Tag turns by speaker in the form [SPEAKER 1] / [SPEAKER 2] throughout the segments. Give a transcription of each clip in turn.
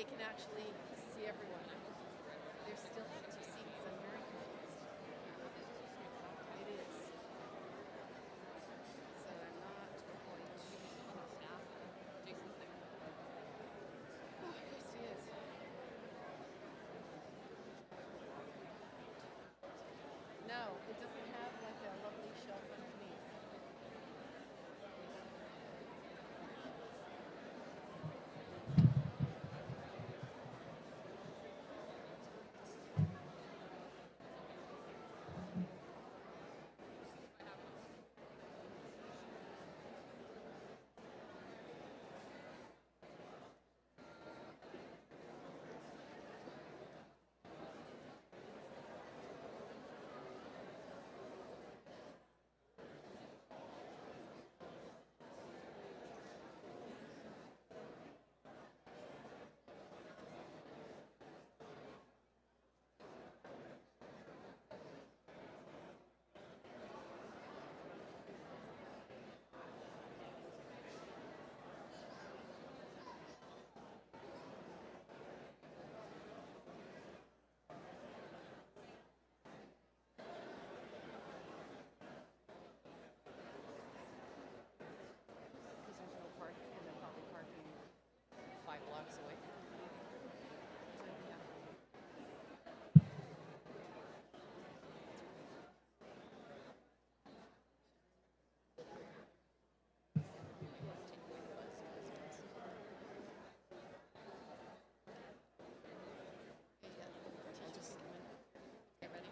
[SPEAKER 1] they can actually see everyone. There's still empty seats. I'm very confused. It is. So I'm not going to.
[SPEAKER 2] Staff. Jason's there.
[SPEAKER 1] Oh, yes, he is. No, it doesn't have like a lovely shelf underneath.
[SPEAKER 2] Because there's no parking, and they're probably parking 5 blocks away. So, yeah. Take away the bus residents. I'll just get ready.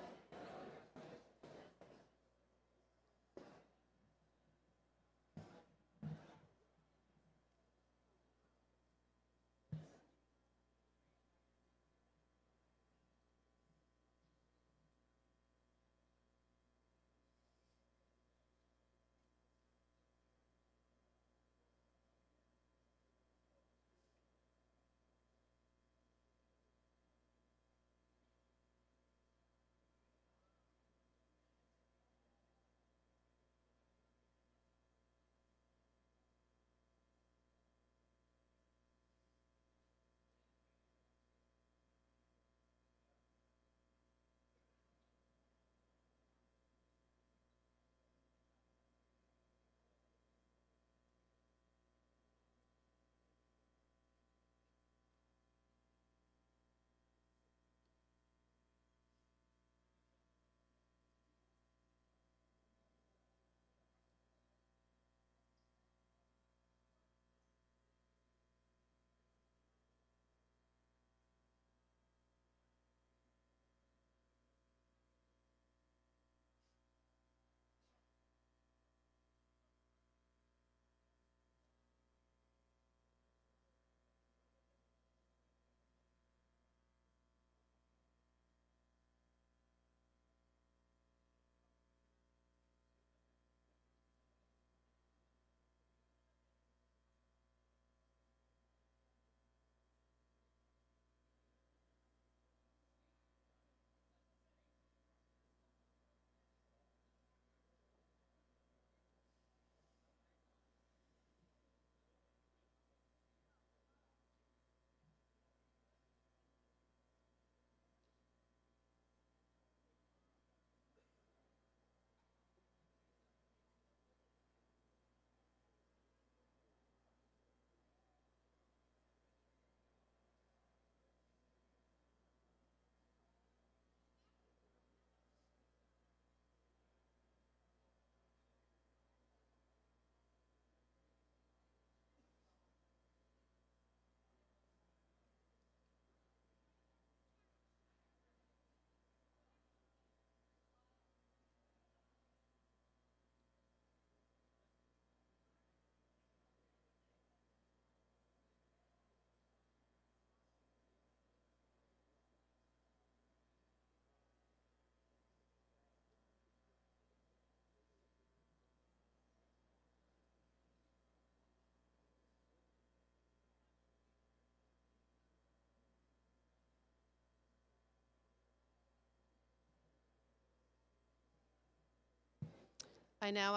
[SPEAKER 1] I now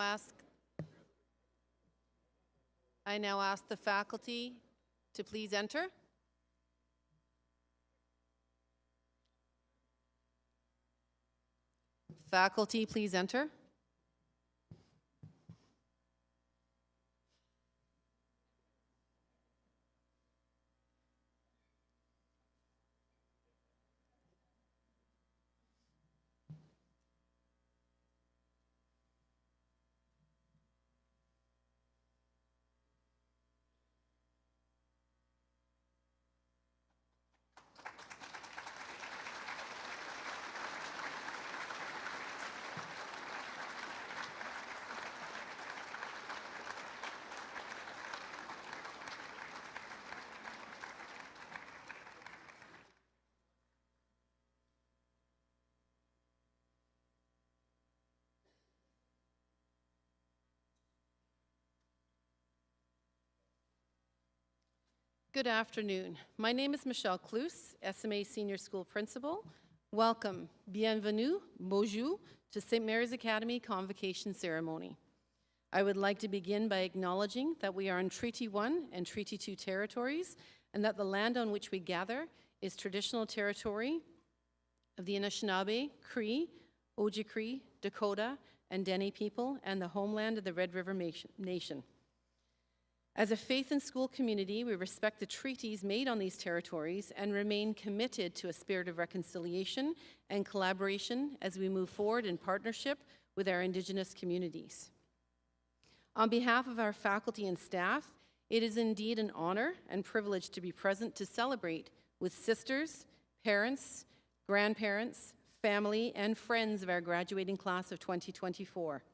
[SPEAKER 1] ask the faculty to please enter. Faculty, please enter. Good afternoon. My name is Michelle Cluse, SMA Senior School Principal. Welcome, bienvenue, bonjour, to St. Mary's Academy Convocation Ceremony. I would like to begin by acknowledging that we are on Treaty 1 and Treaty 2 territories, and that the land on which we gather is traditional territory of the Anishinaabe, Cree, Ojibwe, Dakota, and Dene people, and the homeland of the Red River Nation. As a faith and school community, we respect the treaties made on these territories and remain committed to a spirit of reconciliation and collaboration as we move forward in partnership with our Indigenous communities. On behalf of our faculty and staff, it is indeed an honor and privilege to be present to celebrate with sisters, parents, grandparents, family, and friends of our graduating class of 2024.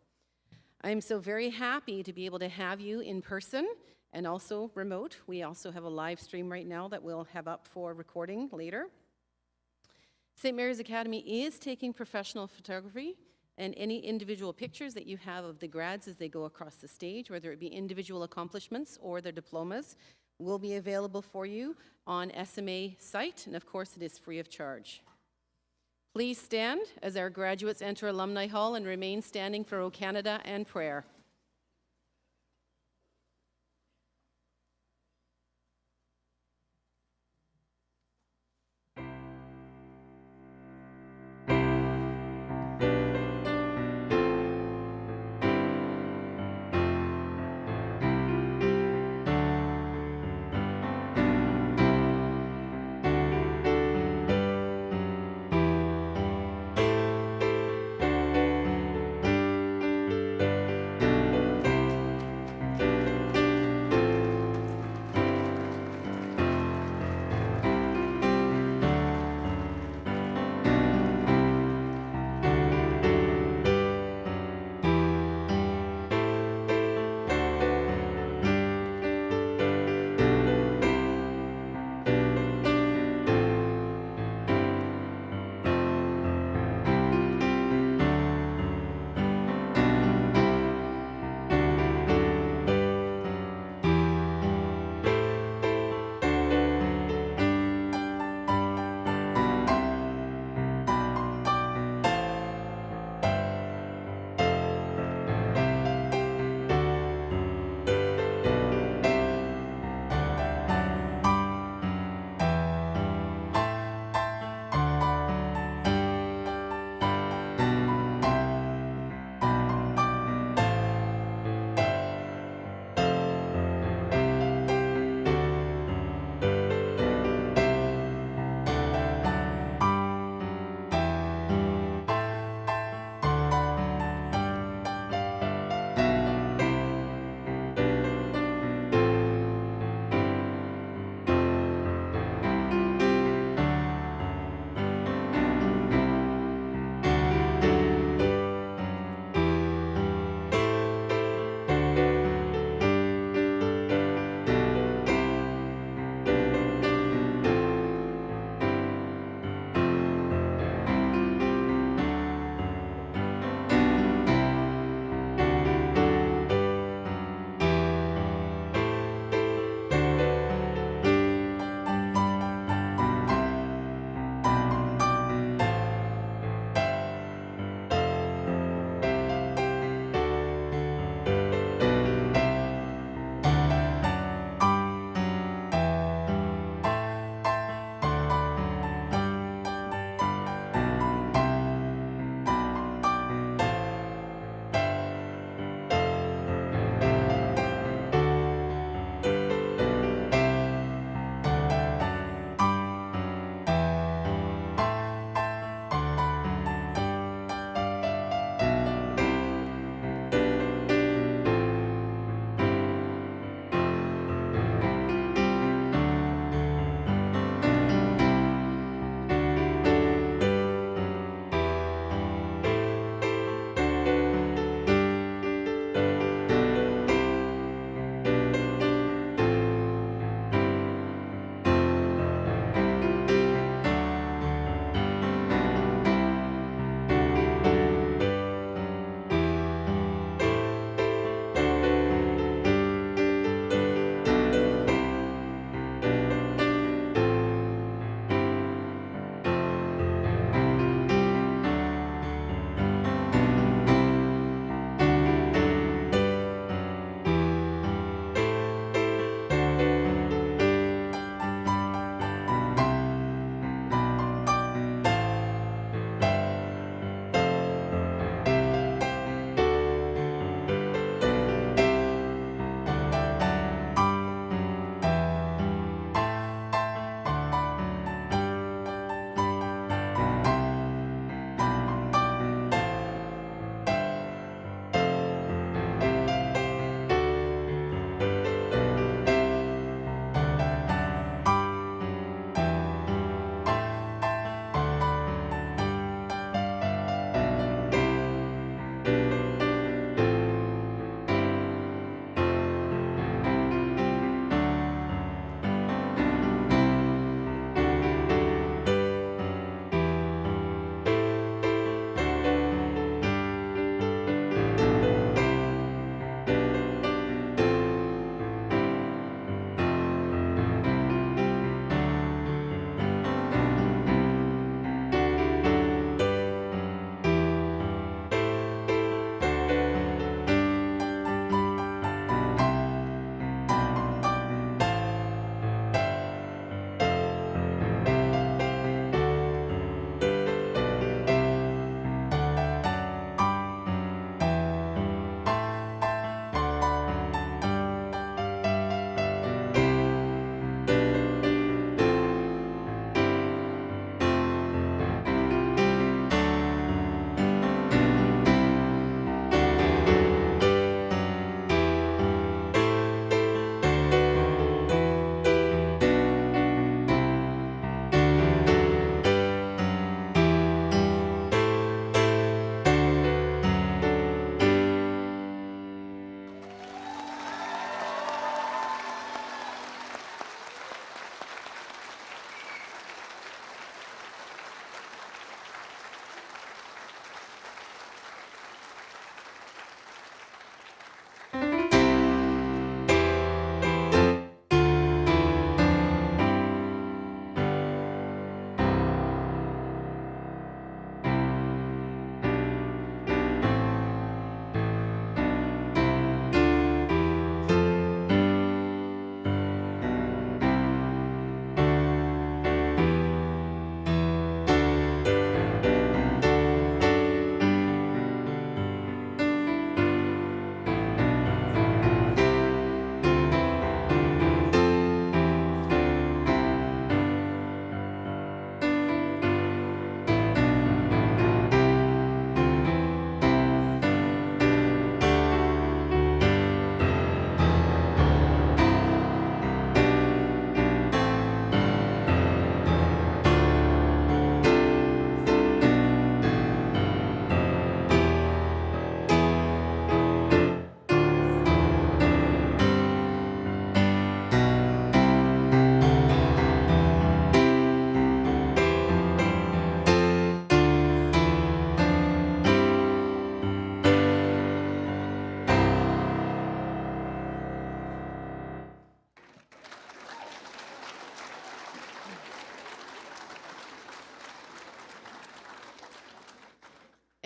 [SPEAKER 1] I'm so very happy to be able to have you in person and also remote. We also have a live stream right now that we'll have up for recording later. St. Mary's Academy is taking professional photography, and any individual pictures that you have of the grads as they go across the stage, whether it be individual accomplishments or their diplomas, will be available for you on SMA site, and of course it is free of charge. Please stand as our graduates enter Alumni Hall and remain standing for O Canada and prayer.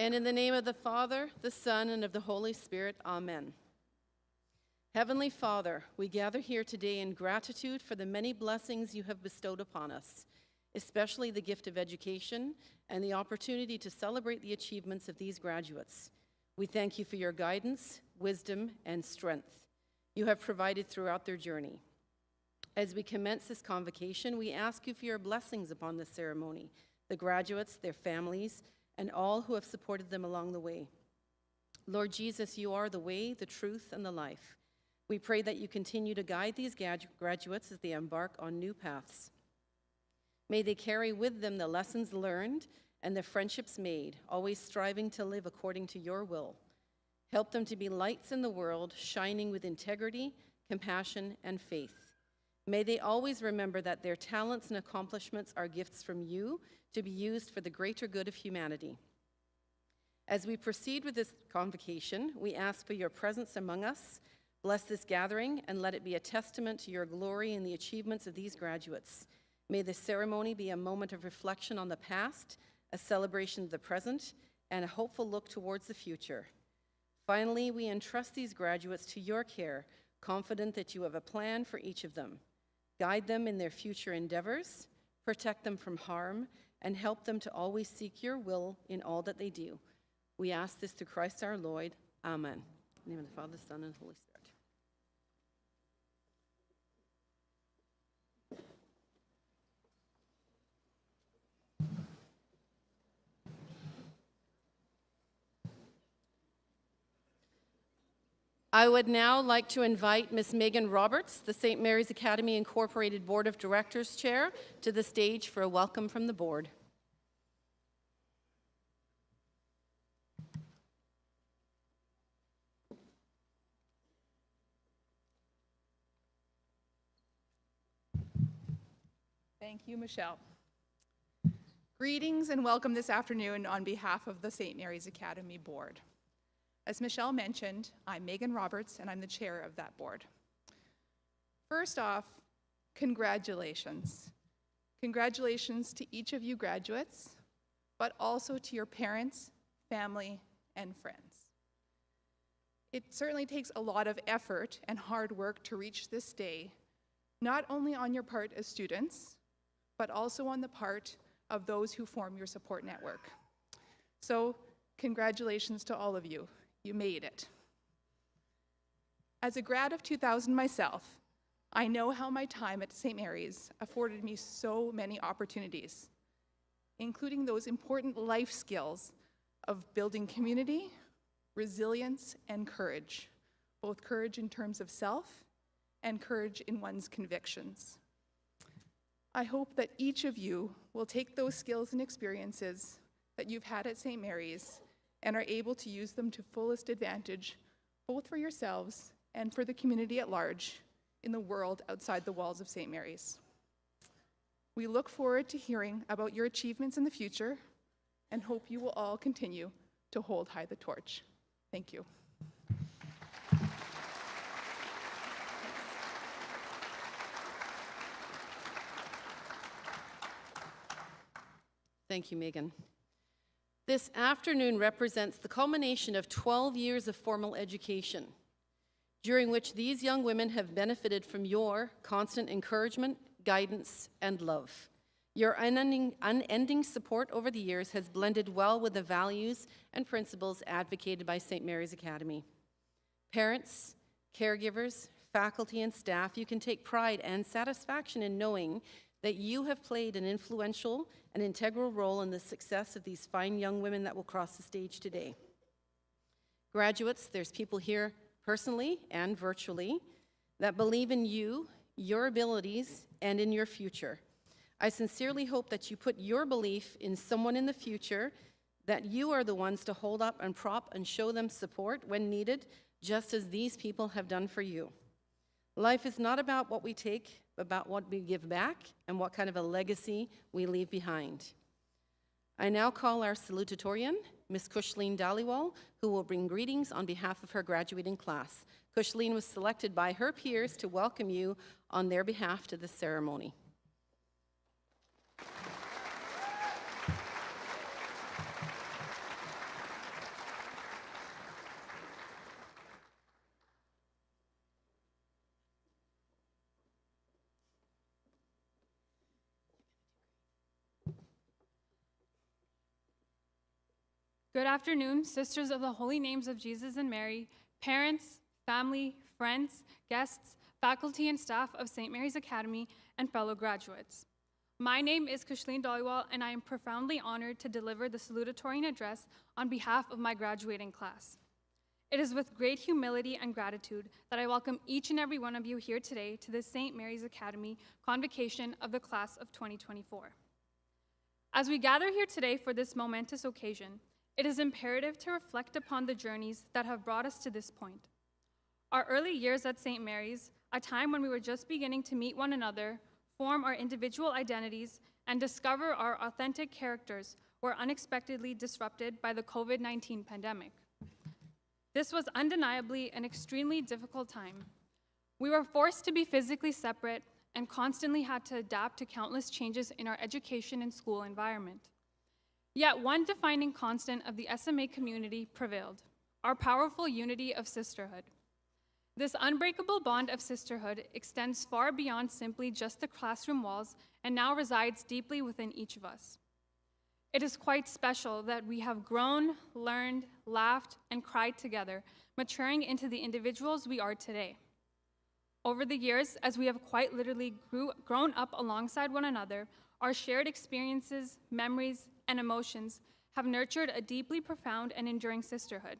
[SPEAKER 1] And in the name of the Father, the Son, and of the Holy Spirit, amen. Heavenly Father, we gather here today in gratitude for the many blessings you have bestowed upon us, especially the gift of education and the opportunity to celebrate the achievements of these graduates. We thank you for your guidance, wisdom, and strength you have provided throughout their journey. As we commence this convocation, we ask you for your blessings upon this ceremony, the graduates, their families, and all who have supported them along the way. Lord Jesus, you are the way, the truth, and the life. We pray that you continue to guide these graduates as they embark on new paths. May they carry with them the lessons learned and the friendships made, always striving to live according to your will. Help them to be lights in the world, shining with integrity, compassion, and faith. May they always remember that their talents and accomplishments are gifts from you to be used for the greater good of humanity. As we proceed with this convocation, we ask for your presence among us. Bless this gathering and let it be a testament to your glory and the achievements of these graduates. May the ceremony be a moment of reflection on the past, a celebration of the present, and a hopeful look towards the future. Finally, we entrust these graduates to your care, confident that you have a plan for each of them. Guide them in their future endeavors, protect them from harm, and help them to always seek your will in all that they do. We ask this through Christ our Lord. Amen. In the name of the Father, Son, and Holy Spirit. I would now like to invite Ms. Megan Roberts, the St. Mary's Academy Incorporated Board of Directors Chair, to the stage for a welcome from the board.
[SPEAKER 3] Thank you, Michelle. Greetings and welcome this afternoon on behalf of the St. Mary's Academy Board. As Michelle mentioned, I'm Megan Roberts and I'm the chair of that board. First off, congratulations. Congratulations to each of you graduates, but also to your parents, family, and friends. It certainly takes a lot of effort and hard work to reach this day, not only on your part as students, but also on the part of those who form your support network. So, congratulations to all of you. You made it. As a grad of 2000 myself, I know how my time at St. Mary's afforded me so many opportunities, including those important life skills of building community, resilience, and courage, both courage in terms of self and courage in one's convictions. I hope that each of you will take those skills and experiences that you've had at St. Mary's and are able to use them to fullest advantage, both for yourselves and for the community at large in the world outside the walls of St. Mary's. We look forward to hearing about your achievements in the future and hope you will all continue to hold high the torch. Thank you.
[SPEAKER 1] Thank you, Megan. This afternoon represents the culmination of 12 years of formal education, during which these young women have benefited from your constant encouragement, guidance, and love. Your unending support over the years has blended well with the values and principles advocated by St. Mary's Academy. Parents, caregivers, faculty, and staff, you can take pride and satisfaction in knowing that you have played an influential and integral role in the success of these fine young women that will cross the stage today. Graduates, there's people here personally and virtually that believe in you, your abilities, and in your future. I sincerely hope that you put your belief in someone in the future, that you are the ones to hold up and prop and show them support when needed, just as these people have done for you. Life is not about what we take, but about what we give back and what kind of a legacy we leave behind. I now call our salutatorian, Ms. Kushleen Dhaliwal, who will bring greetings on behalf of her graduating class. Kushleen was selected by her peers to welcome you on their behalf to the ceremony.
[SPEAKER 4] Good afternoon, Sisters of the Holy Names of Jesus and Mary, parents, family, friends, guests, faculty and staff of St. Mary's Academy, and fellow graduates. My name is Kashleen Dhaliwal, and I am profoundly honored to deliver the salutatorian address on behalf of my graduating class. It is with great humility and gratitude that I welcome each and every one of you here today to the St. Mary's Academy Convocation of the Class of 2024. As we gather here today for this momentous occasion, it is imperative to reflect upon the journeys that have brought us to this point. Our early years at St. Mary's, a time when we were just beginning to meet one another, form our individual identities, and discover our authentic characters, were unexpectedly disrupted by the COVID-19 pandemic. This was undeniably an extremely difficult time. We were forced to be physically separate and constantly had to adapt to countless changes in our education and school environment. Yet one defining constant of the SMA community prevailed: our powerful unity of sisterhood. This unbreakable bond of sisterhood extends far beyond simply just the classroom walls and now resides deeply within each of us. It is quite special that we have grown, learned, laughed, and cried together, maturing into the individuals we are today. Over the years, as we have quite literally grown up alongside one another, our shared experiences, memories, and emotions have nurtured a deeply profound and enduring sisterhood.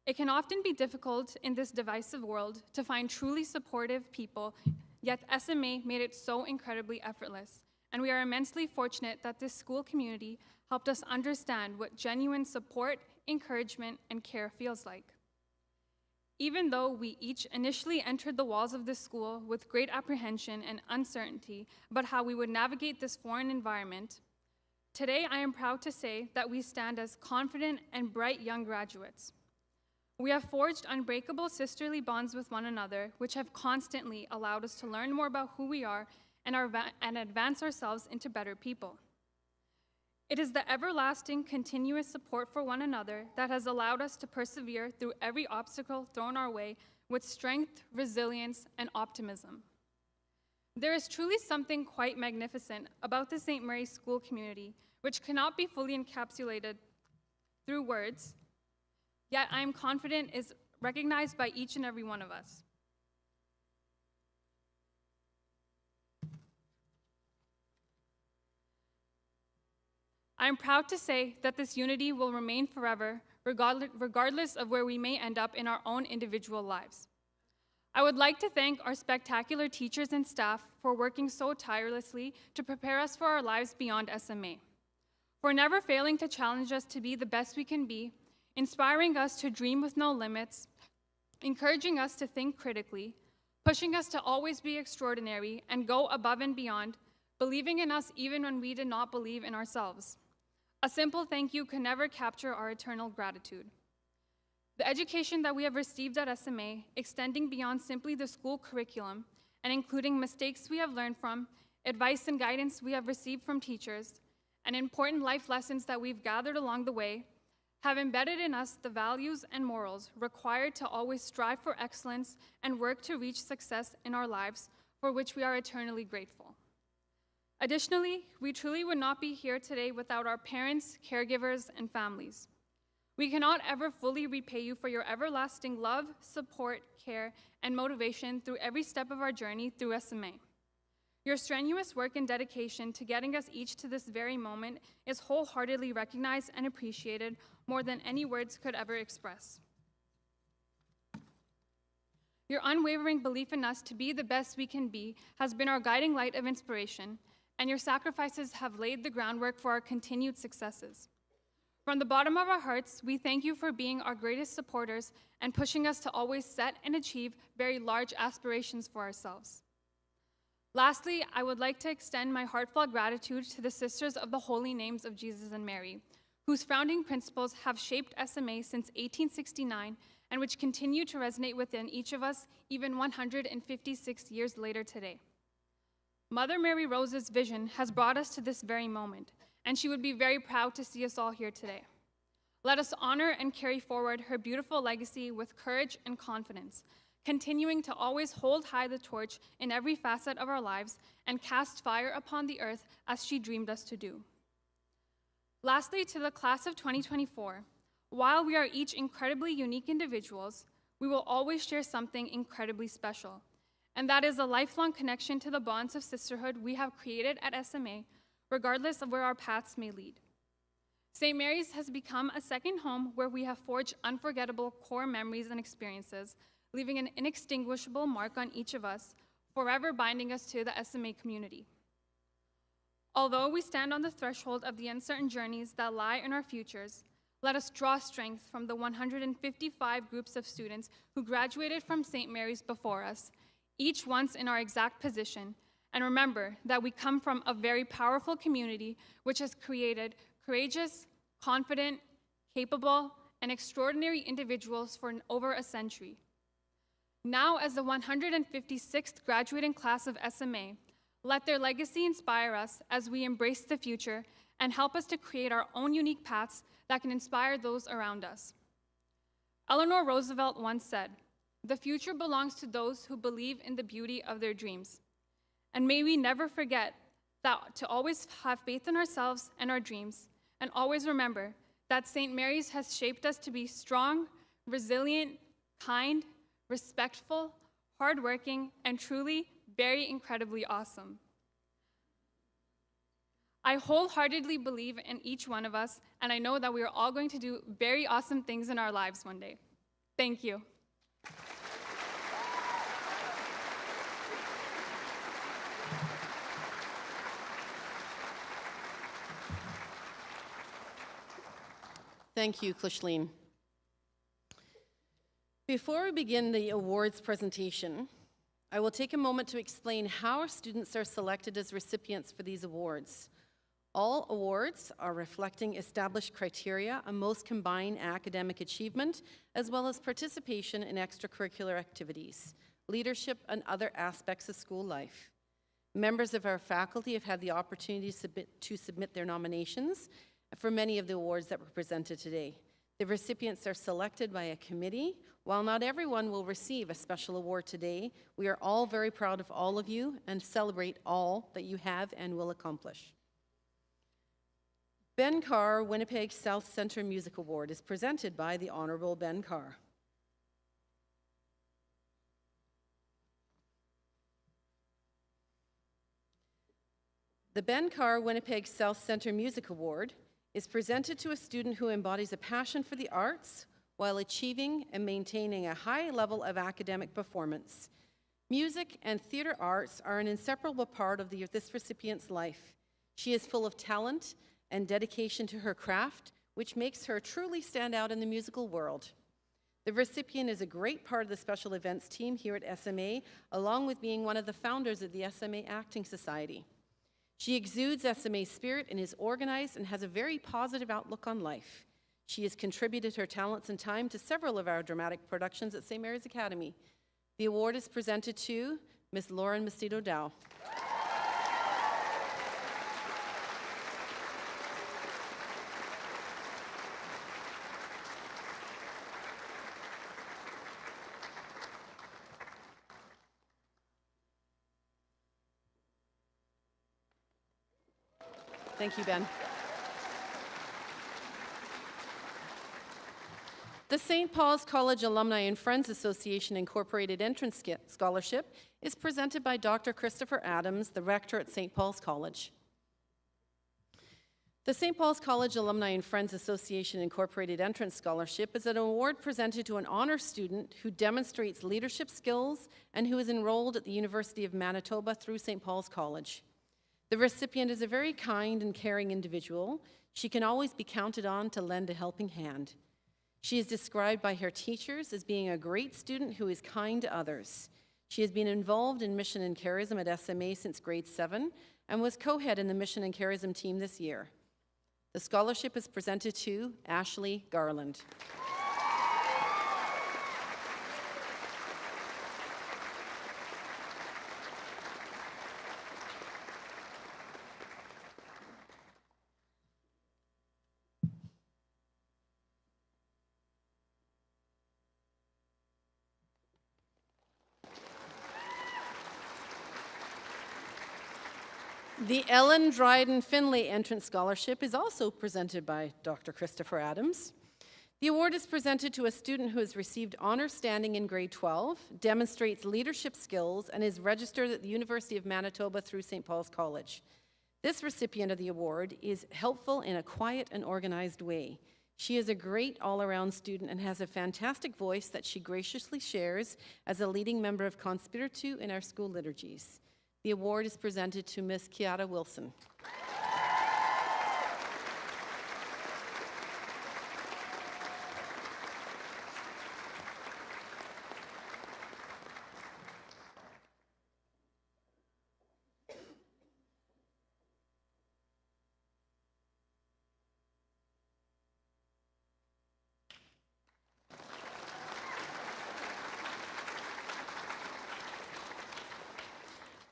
[SPEAKER 4] It can often be difficult in this divisive world to find truly supportive people, yet SMA made it so incredibly effortless, and we are immensely fortunate that this school community helped us understand what genuine support, encouragement, and care feels like. Even though we each initially entered the walls of this school with great apprehension and uncertainty about how we would navigate this foreign environment, today I am proud to say that we stand as confident and bright young graduates. We have forged unbreakable sisterly bonds with one another, which have constantly allowed us to learn more about who we are and advance ourselves into better people. It is the everlasting, continuous support for one another that has allowed us to persevere through every obstacle thrown our way with strength, resilience, and optimism. There is truly something quite magnificent about the St. Mary's School community, which cannot be fully encapsulated through words, yet I am confident is recognized by each and every one of us. I am proud to say that this unity will remain forever, regardless of where we may end up in our own individual lives. I would like to thank our spectacular teachers and staff for working so tirelessly to prepare us for our lives beyond SMA, for never failing to challenge us to be the best we can be, inspiring us to dream with no limits, encouraging us to think critically, pushing us to always be extraordinary and go above and beyond, believing in us even when we did not believe in ourselves. A simple thank you can never capture our eternal gratitude. The education that we have received at SMA, extending beyond simply the school curriculum and including mistakes we have learned from, advice and guidance we have received from teachers, and important life lessons that we've gathered along the way, have embedded in us the values and morals required to always strive for excellence and work to reach success in our lives, for which we are eternally grateful. Additionally, we truly would not be here today without our parents, caregivers, and families. We cannot ever fully repay you for your everlasting love, support, care, and motivation through every step of our journey through SMA. Your strenuous work and dedication to getting us each to this very moment is wholeheartedly recognized and appreciated more than any words could ever express. Your unwavering belief in us to be the best we can be has been our guiding light of inspiration, and your sacrifices have laid the groundwork for our continued successes. From the bottom of our hearts, we thank you for being our greatest supporters and pushing us to always set and achieve very large aspirations for ourselves. Lastly, I would like to extend my heartfelt gratitude to the Sisters of the Holy Names of Jesus and Mary, whose founding principles have shaped SMA since 1869 and which continue to resonate within each of us even 156 years later today. Mother Mary Rose's vision has brought us to this very moment, and she would be very proud to see us all here today. Let us honor and carry forward her beautiful legacy with courage and confidence, continuing to always hold high the torch in every facet of our lives and cast fire upon the earth as she dreamed us to do. Lastly, to the class of 2024, while we are each incredibly unique individuals, we will always share something incredibly special, and that is a lifelong connection to the bonds of sisterhood we have created at SMA, regardless of where our paths may lead. St. Mary's has become a second home where we have forged unforgettable core memories and experiences, leaving an inextinguishable mark on each of us, forever binding us to the SMA community. Although we stand on the threshold of the uncertain journeys that lie in our futures, let us draw strength from the 155 groups of students who graduated from St. Mary's before us, each once in our exact position, and remember that we come from a very powerful community which has created courageous, confident, capable, and extraordinary individuals for over a century. Now, as the 156th graduating class of SMA, let their legacy inspire us as we embrace the future and help us to create our own unique paths that can inspire those around us. Eleanor Roosevelt once said, "The future belongs to those who believe in the beauty of their dreams." And may we never forget that to always have faith in ourselves and our dreams, and always remember that St. Mary's has shaped us to be strong, resilient, kind, respectful, hardworking, and truly very incredibly awesome. I wholeheartedly believe in each one of us, and I know that we are all going to do very awesome things in our lives one day. Thank you.
[SPEAKER 1] Thank you, Klishleen. Before we begin the awards presentation, I will take a moment to explain how our students are selected as recipients for these awards. All awards are reflecting established criteria and most combine academic achievement, as well as participation in extracurricular activities, leadership, and other aspects of school life. Members of our faculty have had the opportunity to submit their nominations for many of the awards that were presented today. The recipients are selected by a committee. While not everyone will receive a special award today, we are all very proud of all of you and celebrate all that you have and will accomplish. Ben Carr Winnipeg South Centre Music Award is presented by the Honourable Ben Carr. The Ben Carr Winnipeg South Centre Music Award is presented to a student who embodies a passion for the arts while achieving and maintaining a high level of academic performance. Music and theatre arts are an inseparable part of this recipient's life. She is full of talent and dedication to her craft, which makes her truly stand out in the musical world. The recipient is a great part of the special events team here at SMA, along with being one of the founders of the SMA Acting Society. She exudes SMA spirit and is organized and has a very positive outlook on life. She has contributed her talents and time to several of our dramatic productions at St. Mary's Academy. The award is presented to Ms. Lauren Mestido-Dow. Thank you, Ben. The St. Paul's College Alumni and Friends Association Incorporated Entrance Scholarship is presented by Dr. Christopher Adams, the rector at St. Paul's College. The St. Paul's College Alumni and Friends Association Incorporated Entrance Scholarship is an award presented to an honor student who demonstrates leadership skills and who is enrolled at the University of Manitoba through St. Paul's College. The recipient is a very kind and caring individual. She can always be counted on to lend a helping hand. She is described by her teachers as being a great student who is kind to others. She has been involved in Mission and Charism at SMA since grade 7 and was co-head in the Mission and Charism team this year. The scholarship is presented to Ashley Garland. The Ellen Dryden Finlay Entrance Scholarship is also presented by Dr. Christopher Adams. The award is presented to a student who has received honor standing in grade 12, demonstrates leadership skills, and is registered at the University of Manitoba through St. Paul's College. This recipient of the award is helpful in a quiet and organized way. She is a great all-around student and has a fantastic voice that she graciously shares as a leading member of Conspiritu in our school liturgies. The award is presented to Ms. Kiara Wilson.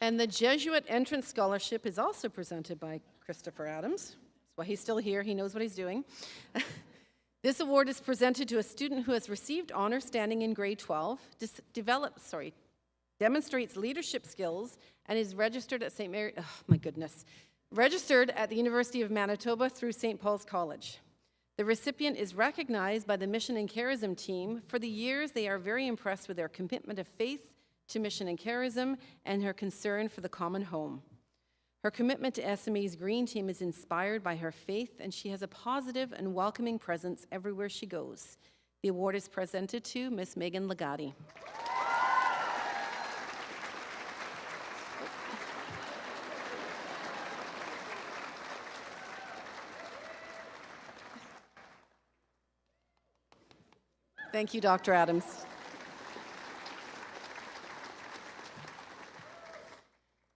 [SPEAKER 1] And the Jesuit Entrance Scholarship is also presented by Christopher Adams. That's why he's still here. He knows what he's doing. This award is presented to a student who has received honor standing in grade 12, demonstrates leadership skills, and is registered at registered at the University of Manitoba through St. Paul's College. The recipient is recognized by the Mission and Charism team. For the years, they are very impressed with their commitment of faith to mission and charism, and her concern for the common home. Her commitment to SMA's Green Team is inspired by her faith, and she has a positive and welcoming presence everywhere she goes. The award is presented to Miss Megan Legati. Thank you, Dr. Adams.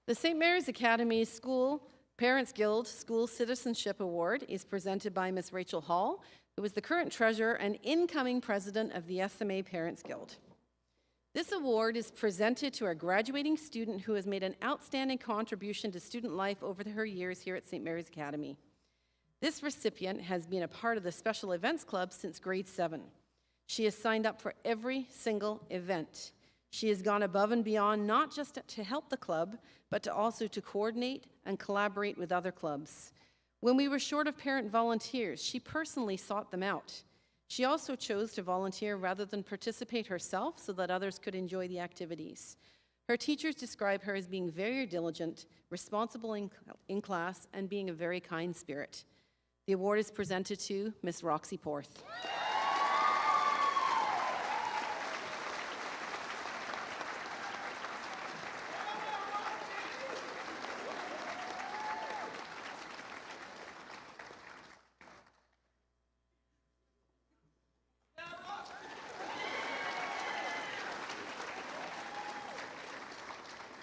[SPEAKER 1] The St. Mary's Academy School Parents Guild School Citizenship Award is presented by Ms. Rachel Hall, who is the current treasurer and incoming president of the SMA Parents Guild. This award is presented to a graduating student who has made an outstanding contribution to student life over her years here at St. Mary's Academy. This recipient has been a part of the Special Events Club since grade 7. She has signed up for every single event. She has gone above and beyond, not just to help the club, but to also to coordinate and collaborate with other clubs. When we were short of parent volunteers, she personally sought them out. She also chose to volunteer rather than participate herself so that others could enjoy the activities. Her teachers describe her as being very diligent, responsible in class, and being a very kind spirit. The award is presented to Miss Roxy Porth.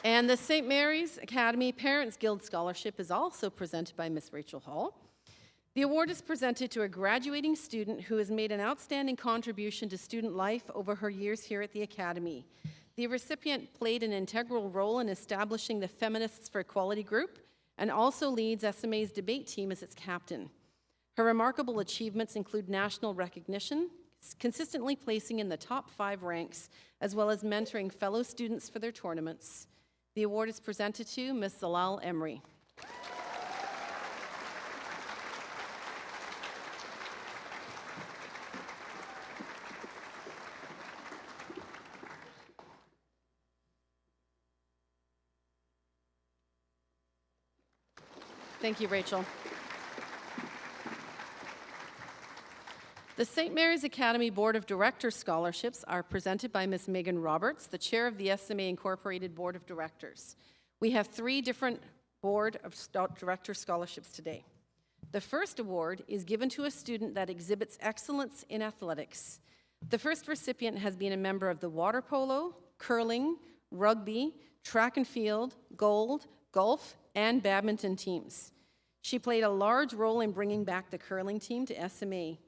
[SPEAKER 1] And the St. Mary's Academy Parents Guild Scholarship is also presented by Ms. Rachel Hall. The award is presented to a graduating student who has made an outstanding contribution to student life over her years here at the Academy. The recipient played an integral role in establishing the Feminists for Equality group and also leads SMA's debate team as its captain. Her remarkable achievements include national recognition, consistently placing in the top 5 ranks, as well as mentoring fellow students for their tournaments. The award is presented to Ms. Zalal Emery. Thank you, Rachel. The St. Mary's Academy Board of Directors Scholarships are presented by Ms. Megan Roberts, the chair of the SMA Incorporated Board of Directors. We have 3 different Board of Directors Scholarships today. The first award is given to a student that exhibits excellence in athletics. The first recipient has been a member of the water polo, curling, rugby, track and field, golf, and badminton teams. She played a large role in bringing back the curling team to SMA.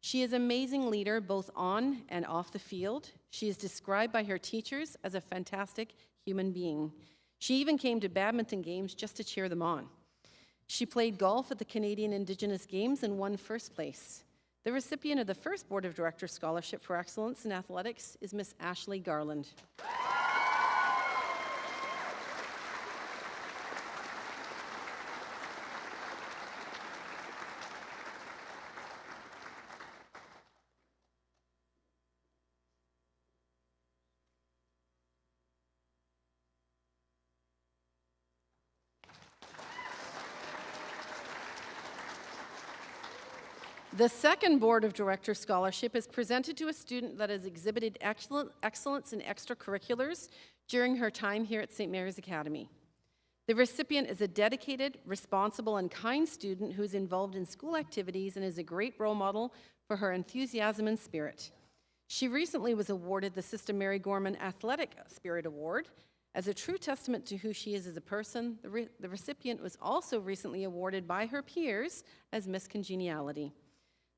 [SPEAKER 1] She is an amazing leader both on and off the field. She is described by her teachers as a fantastic human being. She even came to badminton games just to cheer them on. She played golf at the Canadian Indigenous Games and won first place. The recipient of the first Board of Directors Scholarship for Excellence in Athletics is Miss Ashley Garland. The second Board of Directors Scholarship is presented to a student that has exhibited excellence in extracurriculars during her time here at St. Mary's Academy. The recipient is a dedicated, responsible, and kind student who is involved in school activities and is a great role model for her enthusiasm and spirit. She recently was awarded the Sister Mary Gorman Athletic Spirit Award. As a true testament to who she is as a person, the recipient was also recently awarded by her peers as Miss Congeniality.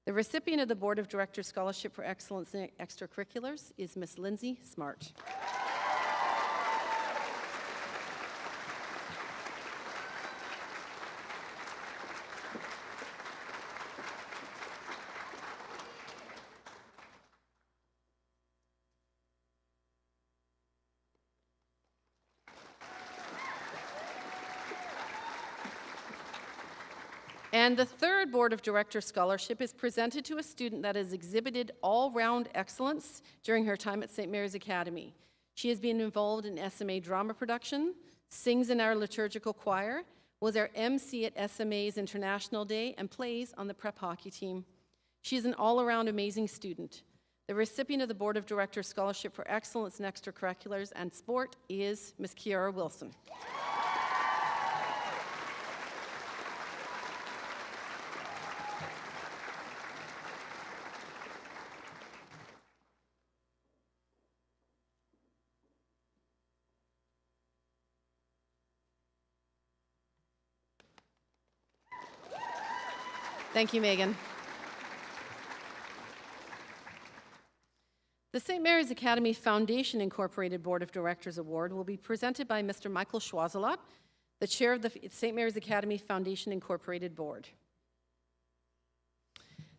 [SPEAKER 1] The recipient of the Board of Directors Scholarship for Excellence in Extracurriculars is Miss Lindsay Smart. And the third Board of Directors Scholarship is presented to a student that has exhibited all-round excellence during her time at St. Mary's Academy. She has been involved in SMA drama production, sings in our liturgical choir, was our MC at SMA's International Day, and plays on the prep hockey team. She is an all-around amazing student. The recipient of the Board of Directors Scholarship for Excellence in Extracurriculars and Sport is Miss Kiara Wilson. Thank you, Megan. The St. Mary's Academy Foundation Incorporated Board of Directors Award will be presented by Mr. Michael Schwazelot, the chair of the St. Mary's Academy Foundation Incorporated Board.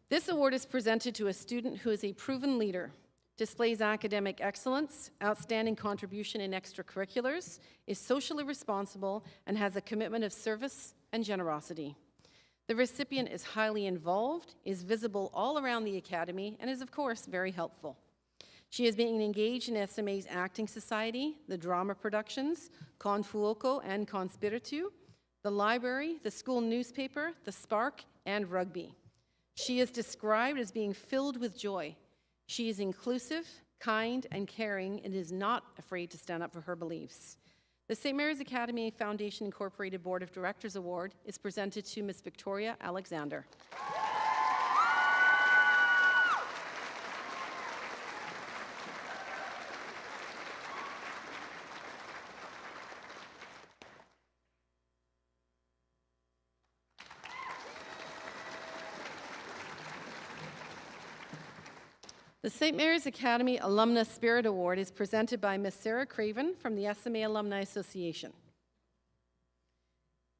[SPEAKER 1] This award is presented to a student who is a proven leader, displays academic excellence, outstanding contribution in extracurriculars, is socially responsible, and has a commitment of service and generosity. The recipient is highly involved, is visible all around the Academy, and is, of course, very helpful. She has been engaged in SMA's Acting Society, the drama productions, Con Fuoco and Con Spiritu, the library, the school newspaper, the Spark, and rugby. She is described as being filled with joy. She is inclusive, kind, and caring, and is not afraid to stand up for her beliefs. The St. Mary's Academy Foundation Incorporated Board of Directors Award is presented to Ms. Victoria Alexander. The St. Mary's Academy Alumna Spirit Award is presented by Ms. Sarah Craven from the SMA Alumni Association.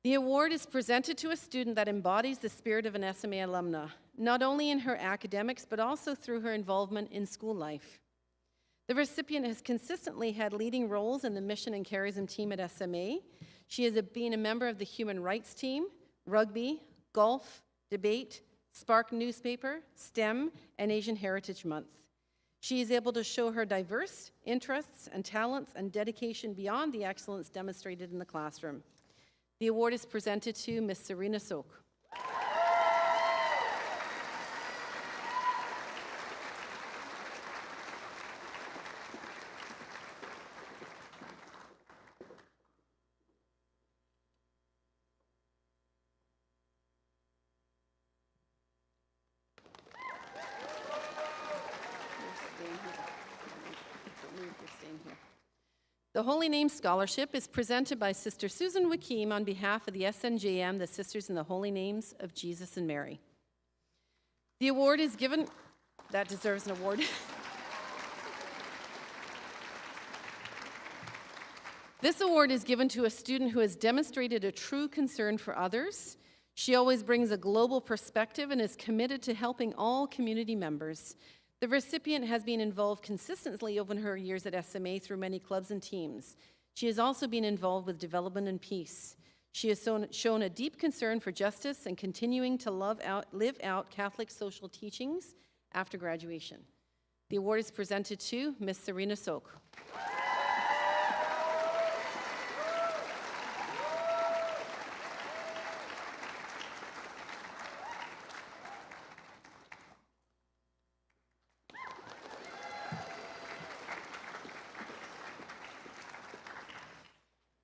[SPEAKER 1] The award is presented to a student that embodies the spirit of an SMA alumna, not only in her academics, but also through her involvement in school life. The recipient has consistently had leading roles in the mission and charism team at SMA. She has been a member of the human rights team, rugby, golf, debate, Spark newspaper, STEM, and Asian Heritage Month. She is able to show her diverse interests and talents and dedication beyond the excellence demonstrated in the classroom. The award is presented to Ms. Serena Sok. The Holy Name Scholarship is presented by Sister Susan Wakim on behalf of the SNJM, the Sisters in the Holy Names of Jesus and Mary. The award is given, that deserves an award. This award is given to a student who has demonstrated a true concern for others. She always brings a global perspective and is committed to helping all community members. The recipient has been involved consistently over her years at SMA through many clubs and teams. She has also been involved with development and peace. She has shown a deep concern for justice and continuing to live out Catholic social teachings after graduation. The award is presented to Ms. Serena Sok.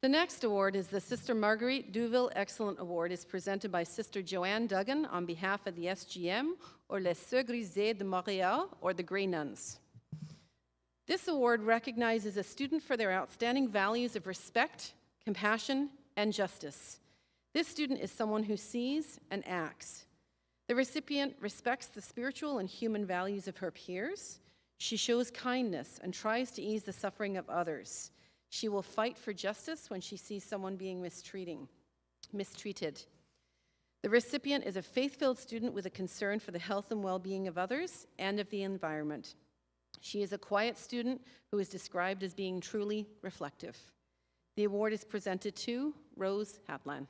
[SPEAKER 1] The next award is the Sister Marguerite Duville Excellent Award. Is presented by Sister Joanne Duggan on behalf of the SGM, or Les Sœurs Grises de Montréal, or the Grey Nuns. This award recognizes a student for their outstanding values of respect, compassion, and justice. This student is someone who sees and acts. The recipient respects the spiritual and human values of her peers. She shows kindness and tries to ease the suffering of others. She will fight for justice when she sees someone being mistreated. The recipient is a faith-filled student with a concern for the health and well-being of others and of the environment. She is a quiet student who is described as being truly reflective. The award is presented to Rose Haplan.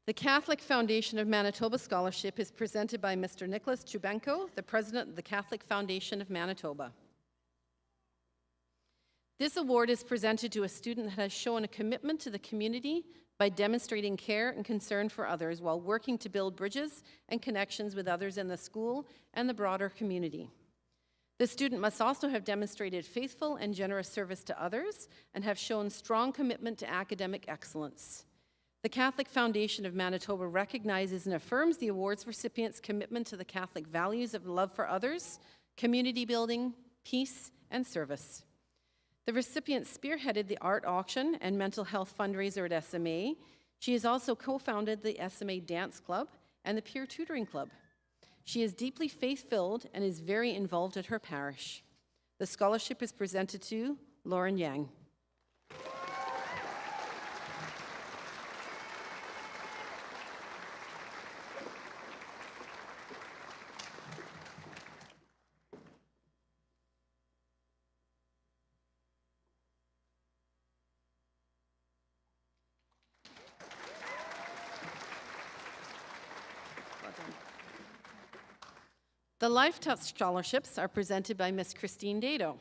[SPEAKER 1] The Catholic Foundation of Manitoba Scholarship is presented by Mr. Nicholas Chubenko, the President of the Catholic Foundation of Manitoba. This award is presented to a student that has shown a commitment to the community by demonstrating care and concern for others while working to build bridges and connections with others in the school and the broader community. The student must also have demonstrated faithful and generous service to others and have shown strong commitment to academic excellence. The Catholic Foundation of Manitoba recognizes and affirms the award's recipients' commitment to the Catholic values of love for others, community building, peace, and service. The recipient spearheaded the art auction and mental health fundraiser at SMA. She has also co-founded the SMA Dance Club and the Peer Tutoring Club. She is deeply faith-filled and is very involved at her parish. The scholarship is presented to Lauren Yang. The Life Touch Scholarships are presented by Ms. Christine Dado.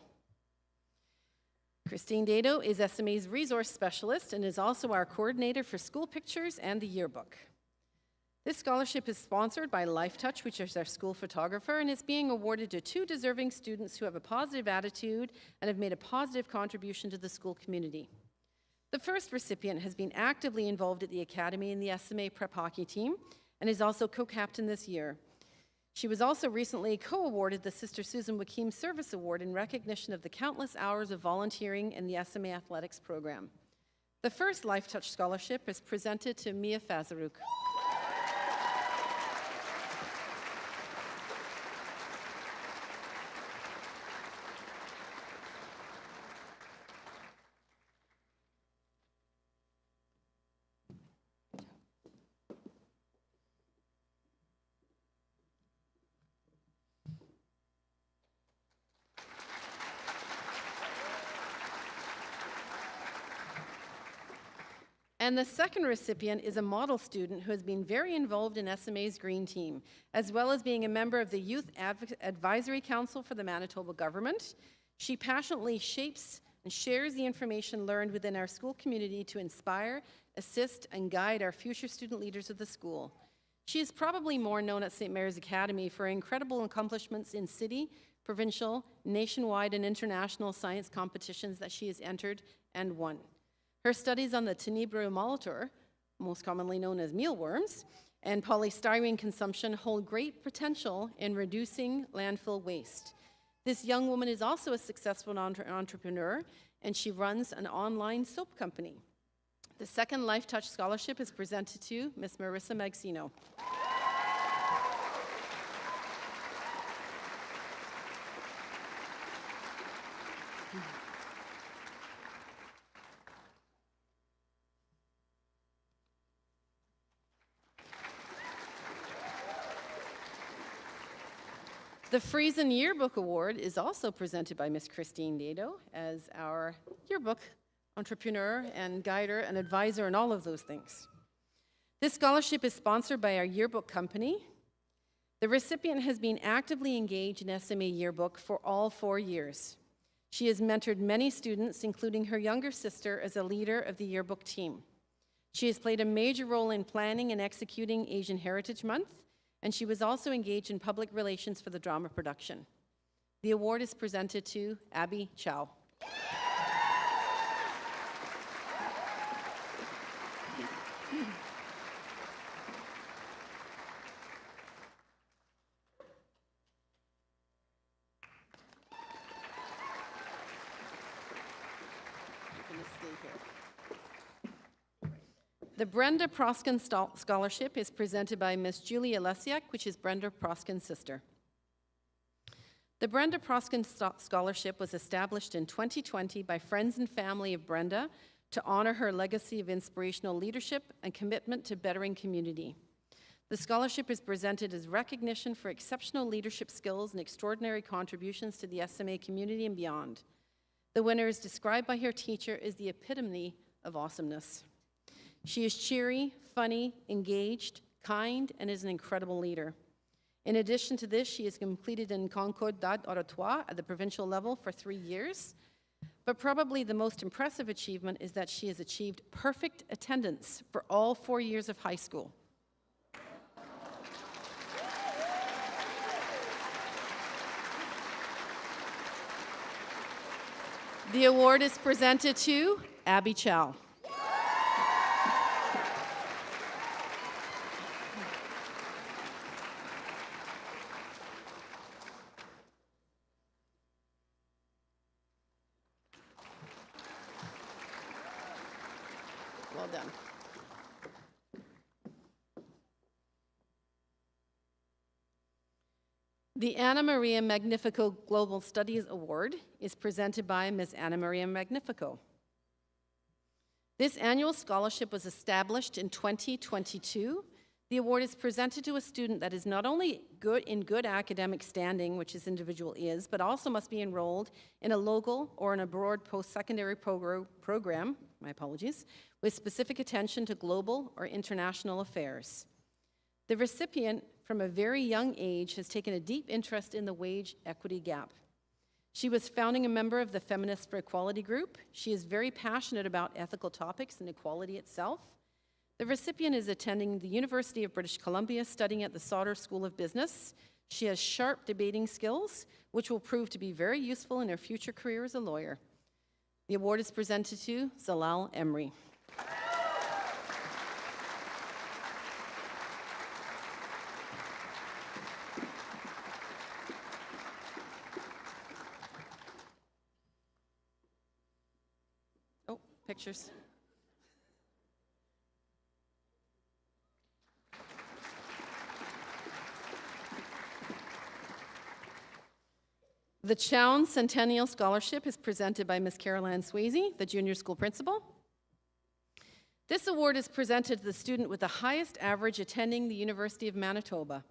[SPEAKER 1] Christine Dado is SMA's resource specialist and is also our coordinator for school pictures and the yearbook. This scholarship is sponsored by Life Touch, which is our school photographer, and is being awarded to 2 deserving students who have a positive attitude and have made a positive contribution to the school community. The first recipient has been actively involved at the Academy in the SMA prep hockey team and is also co-captain this year. She was also recently co-awarded the Sister Susan Wakim Service Award in recognition of the countless hours of volunteering in the SMA athletics program. The first Life Touch Scholarship is presented to Mia Fazarouk. And the second recipient is a model student who has been very involved in SMA's Green Team, as well as being a member of the Youth Advisory Council for the Manitoba Government. She passionately shapes and shares the information learned within our school community to inspire, assist, and guide our future student leaders of the school. She is probably more known at St. Mary's Academy for incredible accomplishments in city, provincial, nationwide, and international science competitions that she has entered and won. Her studies on the Tenebrae molitor, most commonly known as mealworms, and polystyrene consumption hold great potential in reducing landfill waste. This young woman is also a successful entrepreneur, and she runs an online soap company. The second Life Touch Scholarship is presented to Ms. Marissa Magsino. The Friesen Yearbook Award is also presented by Ms. Christine Dado as our yearbook entrepreneur and guider and advisor and all of those things. This scholarship is sponsored by our yearbook company, The recipient has been actively engaged in SMA Yearbook for all 4 years. She has mentored many students, including her younger sister, as a leader of the yearbook team. She has played a major role in planning and executing Asian Heritage Month, and she was also engaged in public relations for the drama production. The award is presented to Abby Chow. The Brenda Proskin Scholarship is presented by Ms. Julia Lesiak, which is Brenda Proskin's sister. The Brenda Proskin Scholarship was established in 2020 by friends and family of Brenda to honor her legacy of inspirational leadership and commitment to bettering community. The scholarship is presented as recognition for exceptional leadership skills and extraordinary contributions to the SMA community and beyond. The winner is described by her teacher as the epitome of awesomeness. She is cheery, funny, engaged, kind, and is an incredible leader. In addition to this, she has completed in Concours d'Oratoire at the provincial level for 3 years. But probably the most impressive achievement is that she has achieved perfect attendance for all 4 years of high school. The award is presented to Abby Chow. Well done. The Anna Maria Magnifico Global Studies Award is presented by Ms. Anna Maria Magnifico. This annual scholarship was established in 2022. The award is presented to a student that is not only in good academic standing, which this individual is, but also must be enrolled in a local or an abroad post-secondary program, my apologies, with specific attention to global or international affairs. The recipient, from a very young age, has taken a deep interest in the wage equity gap. She was founding a member of the Feminists for Equality group. She is very passionate about ethical topics and equality itself. The recipient is attending the University of British Columbia, studying at the Sauder School of Business. She has sharp debating skills, which will prove to be very useful in her future career as a lawyer. The award is presented to Zalal Emri. Oh, pictures. The Chown Centennial Scholarship is presented by Ms. Caroline Swayze, the junior school principal. This award is presented to the student with the highest average attending the University of Manitoba.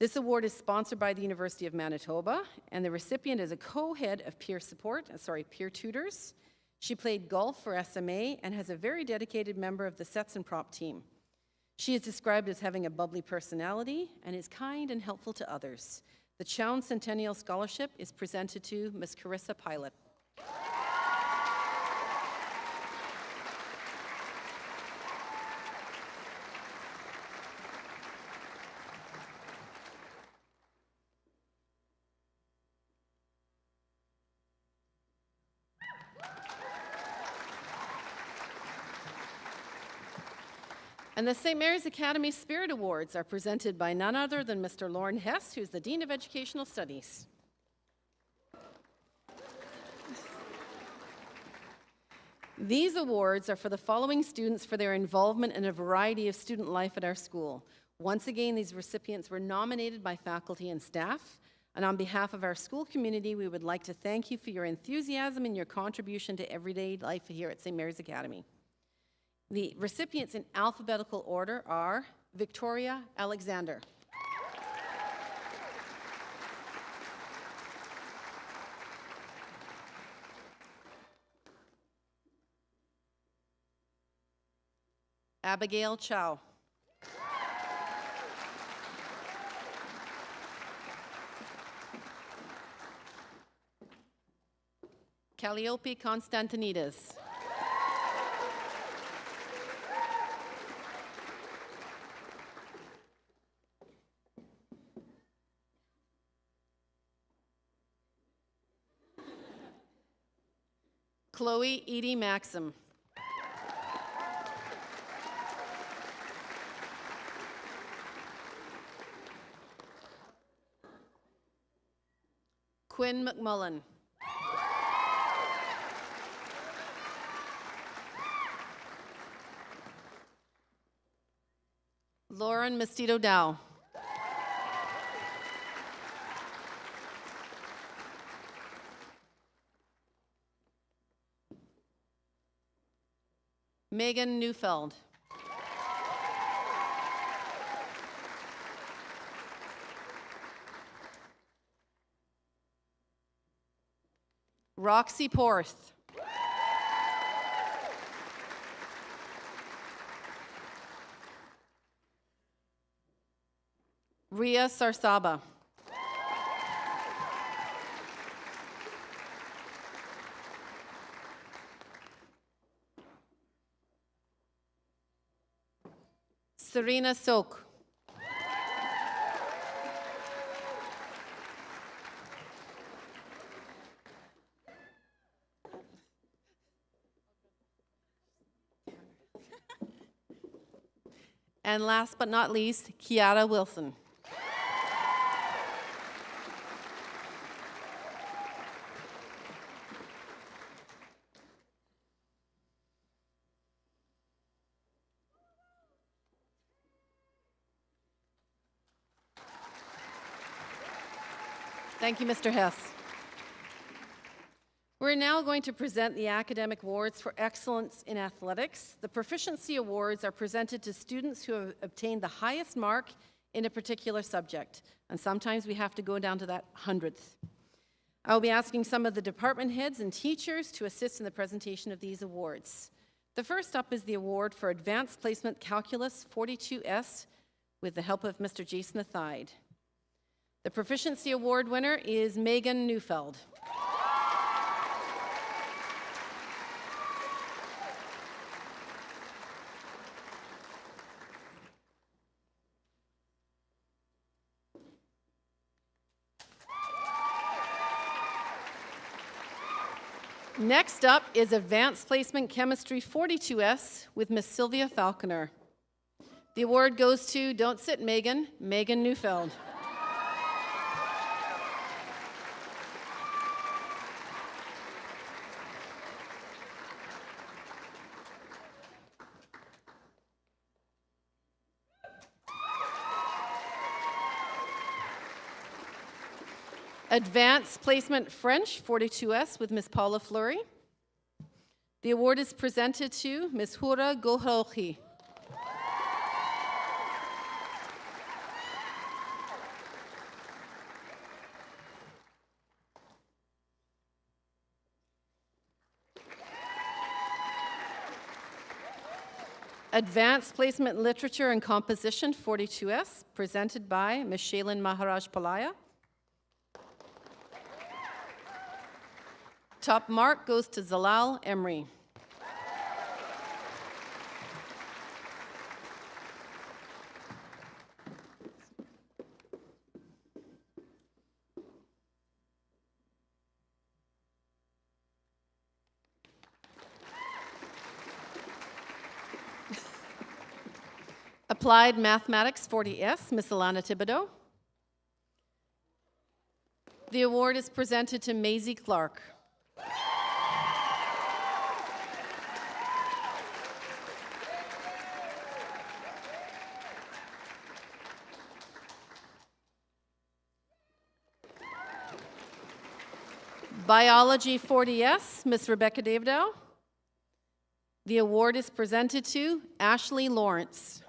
[SPEAKER 1] This award is sponsored by the University of Manitoba, and the recipient is a co-head of peer tutors. She played golf for SMA and has a very dedicated member of the Sets and Prop team. She is described as having a bubbly personality and is kind and helpful to others. The Chown Centennial Scholarship is presented to Ms. Carissa Pilot. And the St. Mary's Academy Spirit Awards are presented by none other than Mr. Lauren Hess, who's the Dean of Educational Studies. These awards are for the following students for their involvement in a variety of student life at our school. Once again, these recipients were nominated by faculty and staff, and on behalf of our school community, we would like to thank you for your enthusiasm and your contribution to everyday life here at St. Mary's Academy. The recipients in alphabetical order are Victoria Alexander, Abigail Chow, Calliope Constantinidis. Chloe Edie Maxim. Quinn McMullen. Lauren Mestido Dow. Megan Neufeld. Roxy Porth. Ria Sarsaba. Serena Sok. And last but not least, Kiara Wilson. Thank you, Mr. Hess. We're now going to present the academic awards for excellence in athletics. The proficiency awards are presented to students who have obtained the highest mark in a particular subject, and sometimes we have to go down to that hundredth. I will be asking some of the department heads and teachers to assist in the presentation of these awards. The first up is the award for Advanced Placement Calculus 42S with the help of Mr. Jason Athide. The Proficiency Award winner is Megan Neufeld. Next up is Advanced Placement Chemistry 42S with Miss Sylvia Falconer. The award goes to, don't sit Megan, Megan Neufeld. Advanced Placement French 42S with Miss Paula Fleury. The award is presented to Miss Hura Gohrochi. Advanced Placement Literature and Composition 42S presented by Miss Shailin Maharaj Palaya. Top mark goes to Zalal Emery. Applied Mathematics 40S, Miss Alana Thibodeau. The award is presented to Maisie Clark. Biology 40S, Miss Rebecca Davidow. The award is presented to Ashley Lawrence.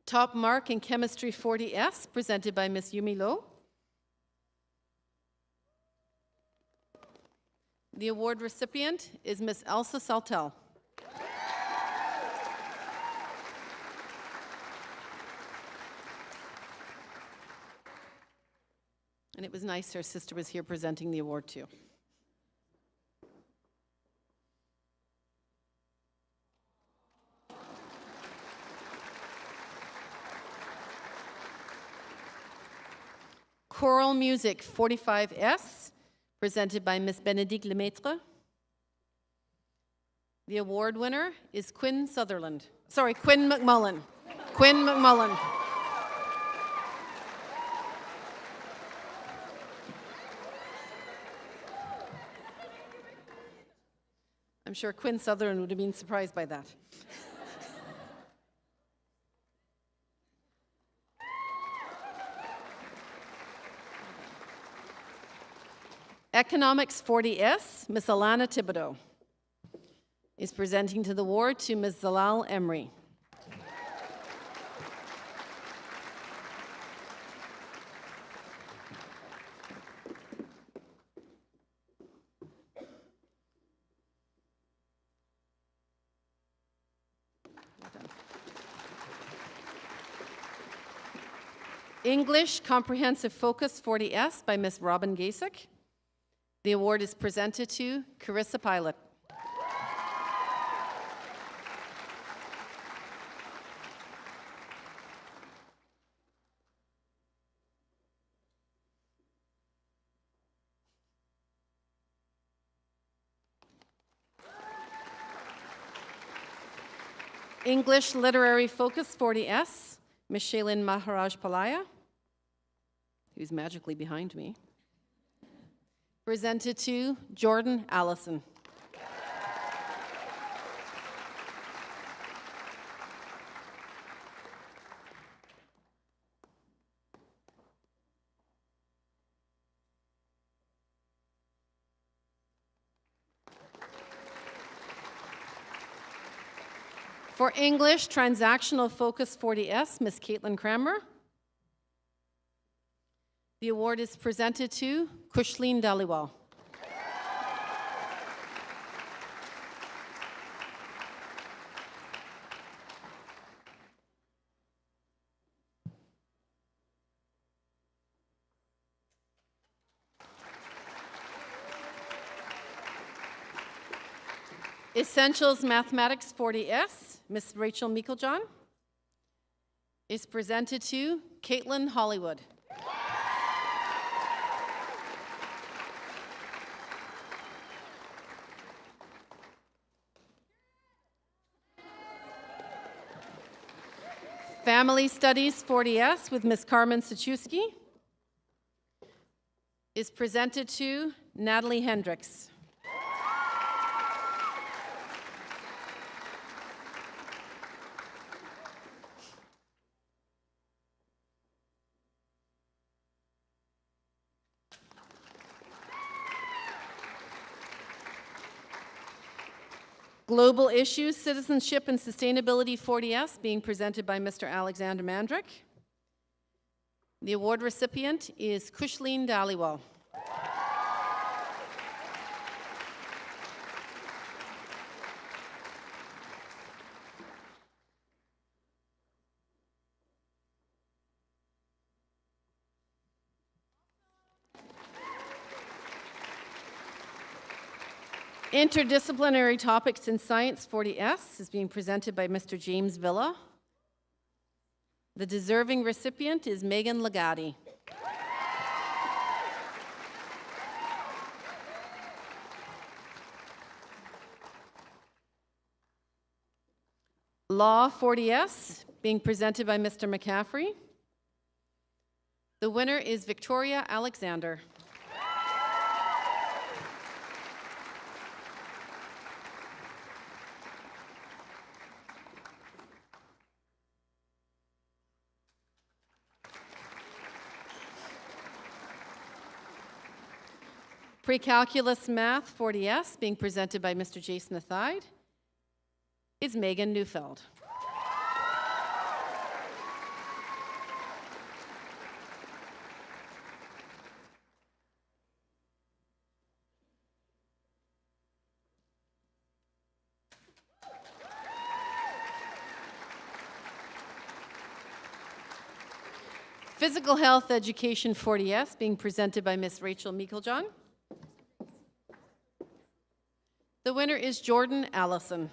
[SPEAKER 1] Top mark in Chemistry 40S, presented by Ms. Yumi Lo. The award recipient is Ms. Elsa Saltel. And it was nice her sister was here presenting the award too. Choral Music 45S, presented by Ms. Bénédicte Lemaitre. The award winner is Quinn McMullen. Quinn McMullen. I'm sure Quinn Sutherland would have been surprised by that. Economics 40S, Ms. Alana Thibodeau is presenting to the award to Ms. Zalal Emery. English Comprehensive Focus 40S by Ms. Robin Gasick. The award is presented to Carissa Pilot. English Literary Focus 40S, Ms. Shailin Maharaj Palaya, who's magically behind me. Presented to Jordan Allison. For English Transactional Focus 40S, Ms. Caitlin Cranmer. The award is presented to Kushleen Dhaliwal. Essentials Mathematics 40S, Ms. Rachel Meiklejohn, is presented to Caitlin Hollywood. Family Studies 40S with Ms. Carmen Sachuski is presented to Natalie Hendricks. Global Issues, Citizenship and Sustainability 40S being presented by Mr. Alexander Mandrick. The award recipient is Kushleen Dhaliwal. Interdisciplinary Topics in Science 40S is being presented by Mr. James Villa. The deserving recipient is Megan Legatti. Law 40S being presented by Mr. McCaffrey. The winner is Victoria Alexander. Pre-Calculus Math 40S being presented by Mr. Jason Athide is Megan Neufeld. Physical Health Education 40S being presented by Miss Rachel Meiklejohn. The winner is Jordan Allison.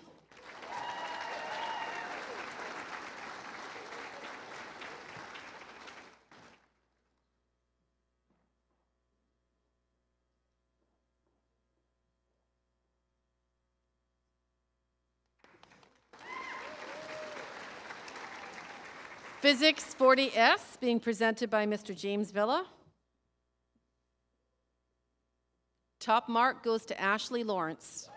[SPEAKER 1] Physics 40S being presented by Mr. James Villa. Top mark goes to Ashley Lawrence.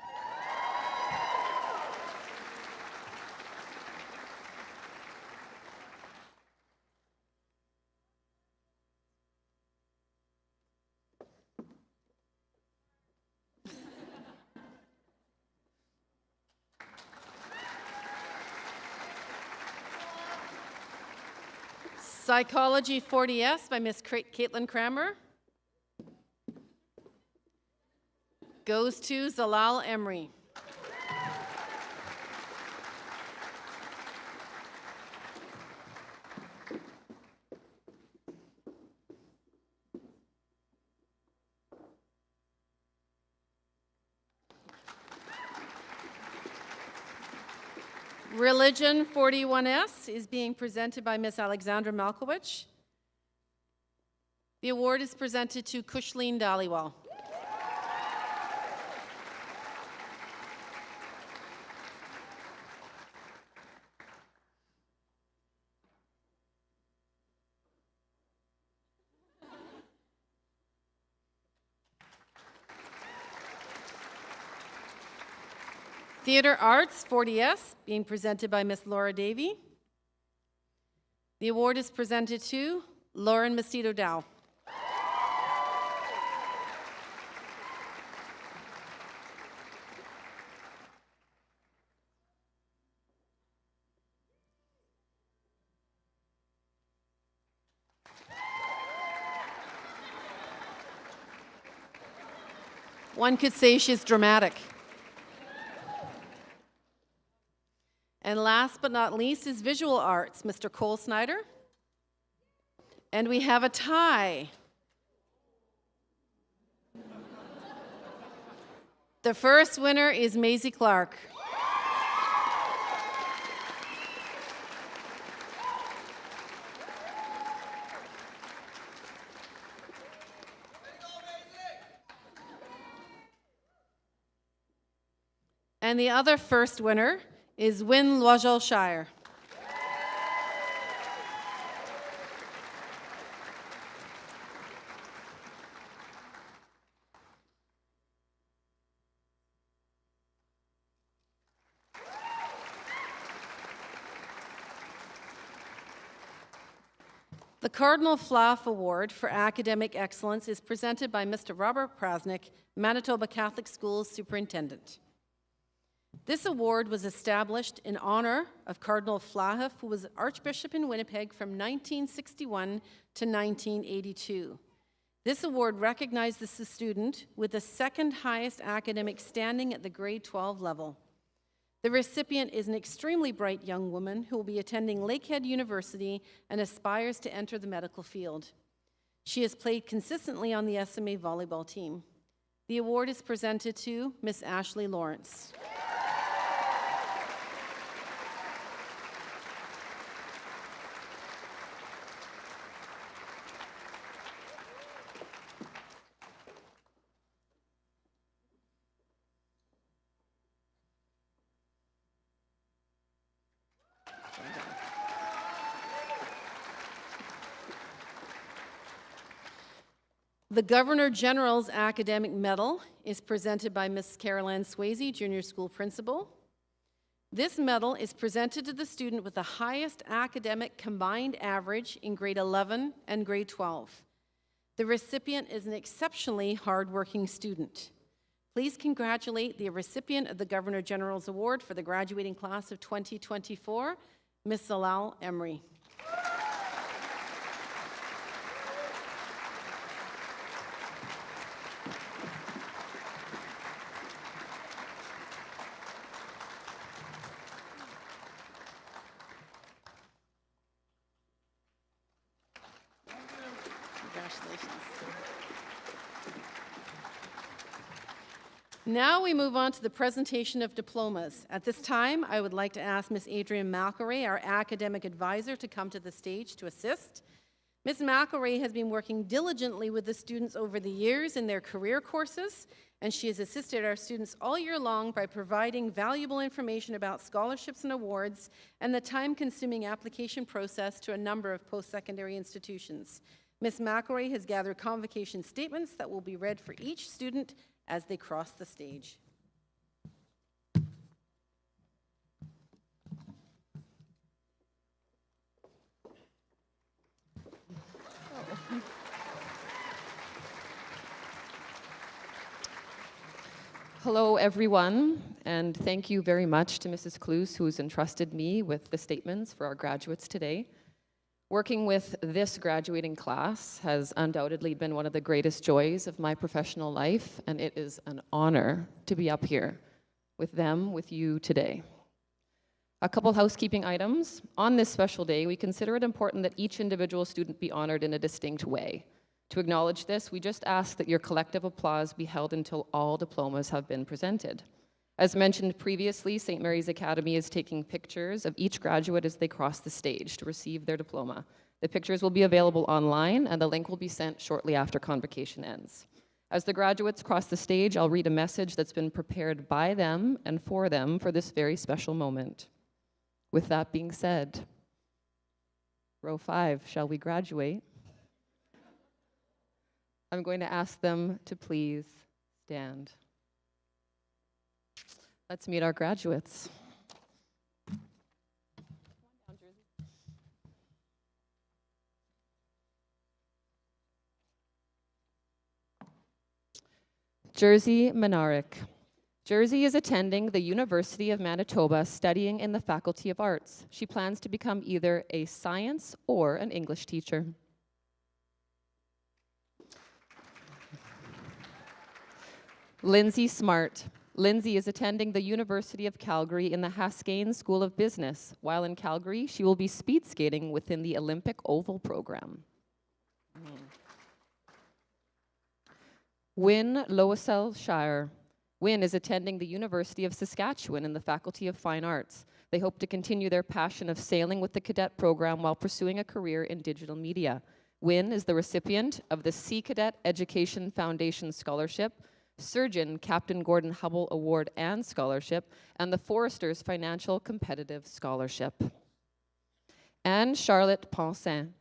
[SPEAKER 1] Psychology 40S by Miss Caitlin Kramer goes to Zalal Emery. Religion 41S is being presented by Miss Alexandra Malkowicz. The award is presented to Kushleen Dhaliwal. Theatre Arts 40S being presented by Miss Laura Davey. The award is presented to Lauren Mestido Dow. One could say she's dramatic. And last but not least is Visual Arts, Mr. Cole Snyder. And we have a tie. The first winner is Maisie Clark. And the other first winner is Wynne Loisel Shire. The Cardinal Flaff Award for Academic Excellence is presented by Mr. Robert Prasnick, Manitoba Catholic Schools Superintendent. This award was established in honor of Cardinal Flaff, who was Archbishop in Winnipeg from 1961 to 1982. This award recognizes the student with the second highest academic standing at the grade 12 level. The recipient is an extremely bright young woman who will be attending Lakehead University and aspires to enter the medical field. She has played consistently on the SMA volleyball team. The award is presented to Miss Ashley Lawrence. The Governor General's Academic Medal is presented by Ms. Caroline Swayze, Junior School Principal. This medal is presented to the student with the highest academic combined average in grade 11 and grade 12. The recipient is an exceptionally hardworking student. Please congratulate the recipient of the Governor General's Award for the graduating class of 2024, Ms. Zalal Emery. Congratulations. Now we move on to the presentation of diplomas. At this time, I would like to ask Ms. Adrienne McElray, our academic advisor, to come to the stage to assist. Ms. McElray has been working diligently with the students over the years in their career courses, and she has assisted our students all year long by providing valuable information about scholarships and awards and the time-consuming application process to a number of post-secondary institutions. Ms. McElray has gathered convocation statements that will be read for each student as they cross the stage.
[SPEAKER 2] Hello, everyone, and thank you very much to Mrs. Kloos, who's entrusted me with the statements for our graduates today. Working with this graduating class has undoubtedly been one of the greatest joys of my professional life, and it is an honor to be up here with them, with you today. A couple housekeeping items. On this special day, we consider it important that each individual student be honored in a distinct way. To acknowledge this, we just ask that your collective applause be held until all diplomas have been presented. As mentioned previously, St. Mary's Academy is taking pictures of each graduate as they cross the stage to receive their diploma. The pictures will be available online, and the link will be sent shortly after convocation ends. As the graduates cross the stage, I'll read a message that's been prepared by them and for them for this very special moment. With that being said, row 5, shall we graduate? I'm going to ask them to please stand. Let's meet our graduates. Jersey Minarik. Jersey is attending the University of Manitoba studying in the Faculty of Arts. She plans to become either a science or an English teacher. Lindsay Smart. Lindsay is attending the University of Calgary in the Haskayne School of Business. While in Calgary, she will be speed skating within the Olympic Oval program. Wynne Loisel Shire. Wynne is attending the University of Saskatchewan in the Faculty of Fine Arts. They hope to continue their passion of sailing with the cadet program while pursuing a career in digital media. Wynne is the recipient of the Sea Cadet Education Foundation Scholarship, Surgeon Captain Gordon Hubble Award and Scholarship, and the Foresters Financial Competitive Scholarship. Anne Charlotte Ponsin.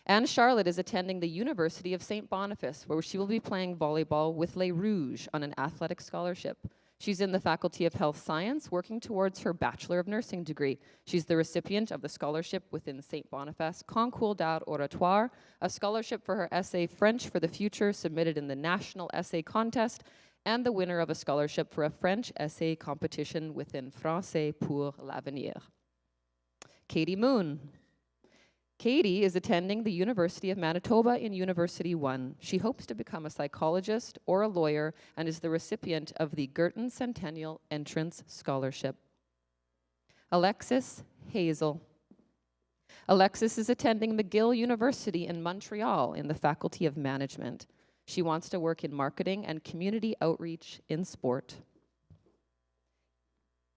[SPEAKER 2] Anne Charlotte is attending the University of St. Boniface, where she will be playing volleyball with Les Rouges on an athletic scholarship. She's in the Faculty of Health Science, working towards her Bachelor of Nursing degree. She's the recipient of the scholarship within St. Boniface Concours d'Art Oratoire, a scholarship for her essay French for the Future submitted in the National Essay Contest, and the winner of a scholarship for a French essay competition within Français pour l'avenir. Katie Moon. Katie is attending the University of Manitoba in University 1. She hopes to become a psychologist or a lawyer and is the recipient of the Girton Centennial Entrance Scholarship. Alexis Hazel. Alexis is attending McGill University in Montreal in the Faculty of Management. She wants to work in marketing and community outreach in sport.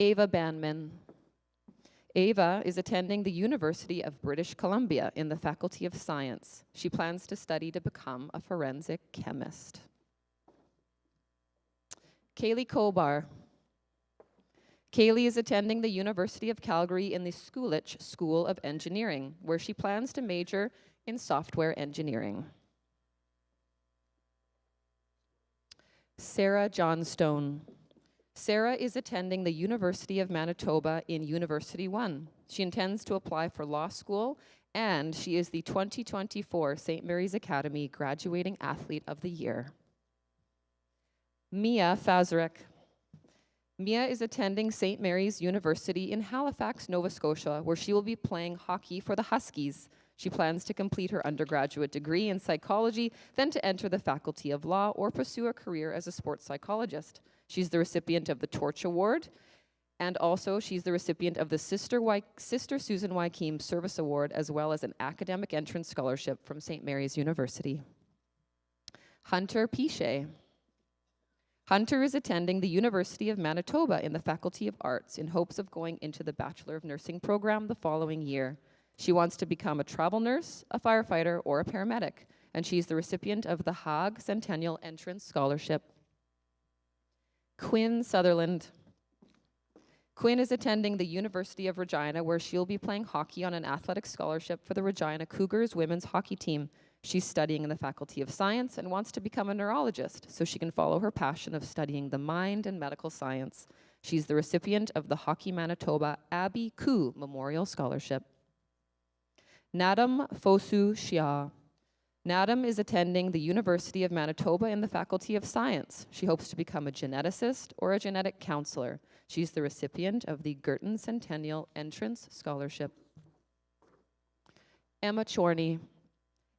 [SPEAKER 2] Ava Banman. Ava is attending the University of British Columbia in the Faculty of Science. She plans to study to become a forensic chemist. Kaylee Kobar. Kaylee is attending the University of Calgary in the Schulich School of Engineering, where she plans to major in software engineering. Sarah Johnstone. Sarah is attending the University of Manitoba in University 1. She intends to apply for law school, and she is the 2024 St. Mary's Academy Graduating Athlete of the Year. Mia Fazarek. Mia is attending St. Mary's University in Halifax, Nova Scotia, where she will be playing hockey for the Huskies. She plans to complete her undergraduate degree in psychology, then to enter the Faculty of Law or pursue a career as a sports psychologist. She's the recipient of the Torch Award, and also she's the recipient of the Sister Susan Wykeem Service Award, as well as an academic entrance scholarship from St. Mary's University. Hunter Piche. Hunter is attending the University of Manitoba in the Faculty of Arts in hopes of going into the Bachelor of Nursing program the following year. She wants to become a travel nurse, a firefighter, or a paramedic, and she's the recipient of the Haag Centennial Entrance Scholarship. Quinn Sutherland. Quinn is attending the University of Regina, where she'll be playing hockey on an athletic scholarship for the Regina Cougars women's hockey team. She's studying in the Faculty of Science and wants to become a neurologist so she can follow her passion of studying the mind and medical science. She's the recipient of the Hockey Manitoba Abby Koo Memorial Scholarship. Nadam Fosu Shia. Nadam is attending the University of Manitoba in the Faculty of Science. She hopes to become a geneticist or a genetic counselor. She's the recipient of the Girton Centennial Entrance Scholarship. Emma Chorney.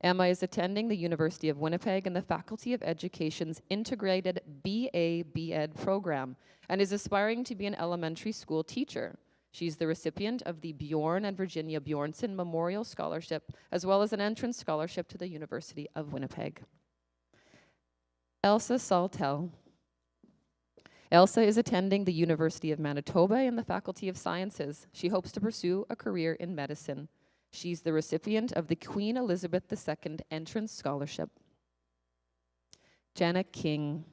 [SPEAKER 2] Emma is attending the University of Winnipeg in the Faculty of Education's integrated BA B.Ed program and is aspiring to be an elementary school teacher. She's the recipient of the Bjorn and Virginia Bjornson Memorial Scholarship, as well as an entrance scholarship to the University of Winnipeg. Elsa Saltel. Elsa is attending the University of Manitoba in the Faculty of Sciences. She hopes to pursue a career in medicine. She's the recipient of the Queen Elizabeth II Entrance Scholarship. Jenna King.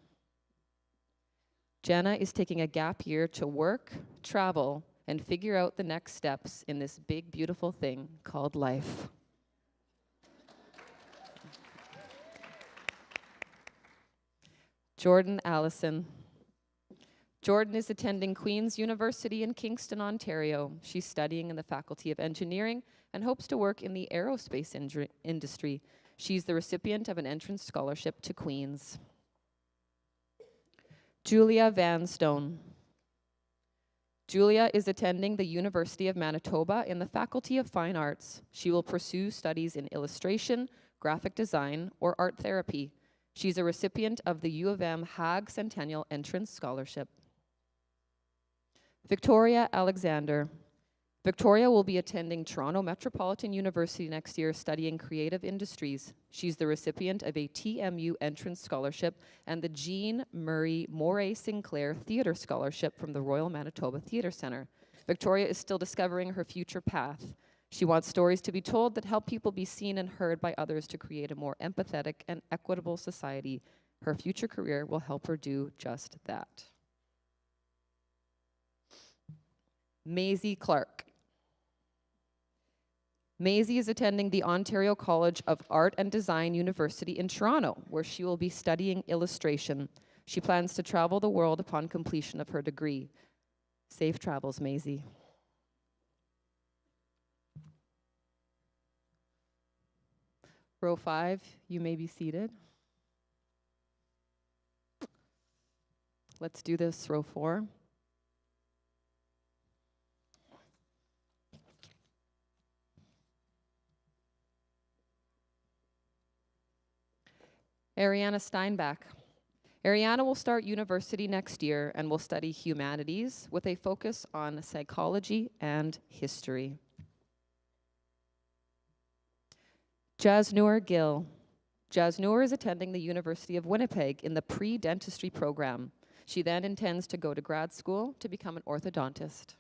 [SPEAKER 2] Jenna is taking a gap year to work, travel, and figure out the next steps in this big, beautiful thing called life. Jordan Allison. Jordan is attending Queen's University in Kingston, Ontario. She's studying in the Faculty of Engineering and hopes to work in the aerospace industry. She's the recipient of an entrance scholarship to Queen's. Julia Vanstone. Julia is attending the University of Manitoba in the Faculty of Fine Arts. She will pursue studies in illustration, graphic design, or art therapy. She's a recipient of the U of M Haag Centennial Entrance Scholarship. Victoria Alexander. Victoria will be attending Toronto Metropolitan University next year studying creative industries. She's the recipient of a TMU Entrance Scholarship and the Jean Murray Moray Sinclair Theatre Scholarship from the Royal Manitoba Theatre Centre. Victoria is still discovering her future path. She wants stories to be told that help people be seen and heard by others to create a more empathetic and equitable society. Her future career will help her do just that. Maisie Clark. Maisie is attending the Ontario College of Art and Design University in Toronto, where she will be studying illustration. She plans to travel the world upon completion of her degree. Safe travels, Maisie. Row 5, you may be seated. Let's do this, row 4. Ariana Steinbach. Ariana will start university next year and will study humanities with a focus on psychology and history. Jasnoor Gill. Jasnoor is attending the University of Winnipeg in the pre-dentistry program. She then intends to go to grad school to become an orthodontist.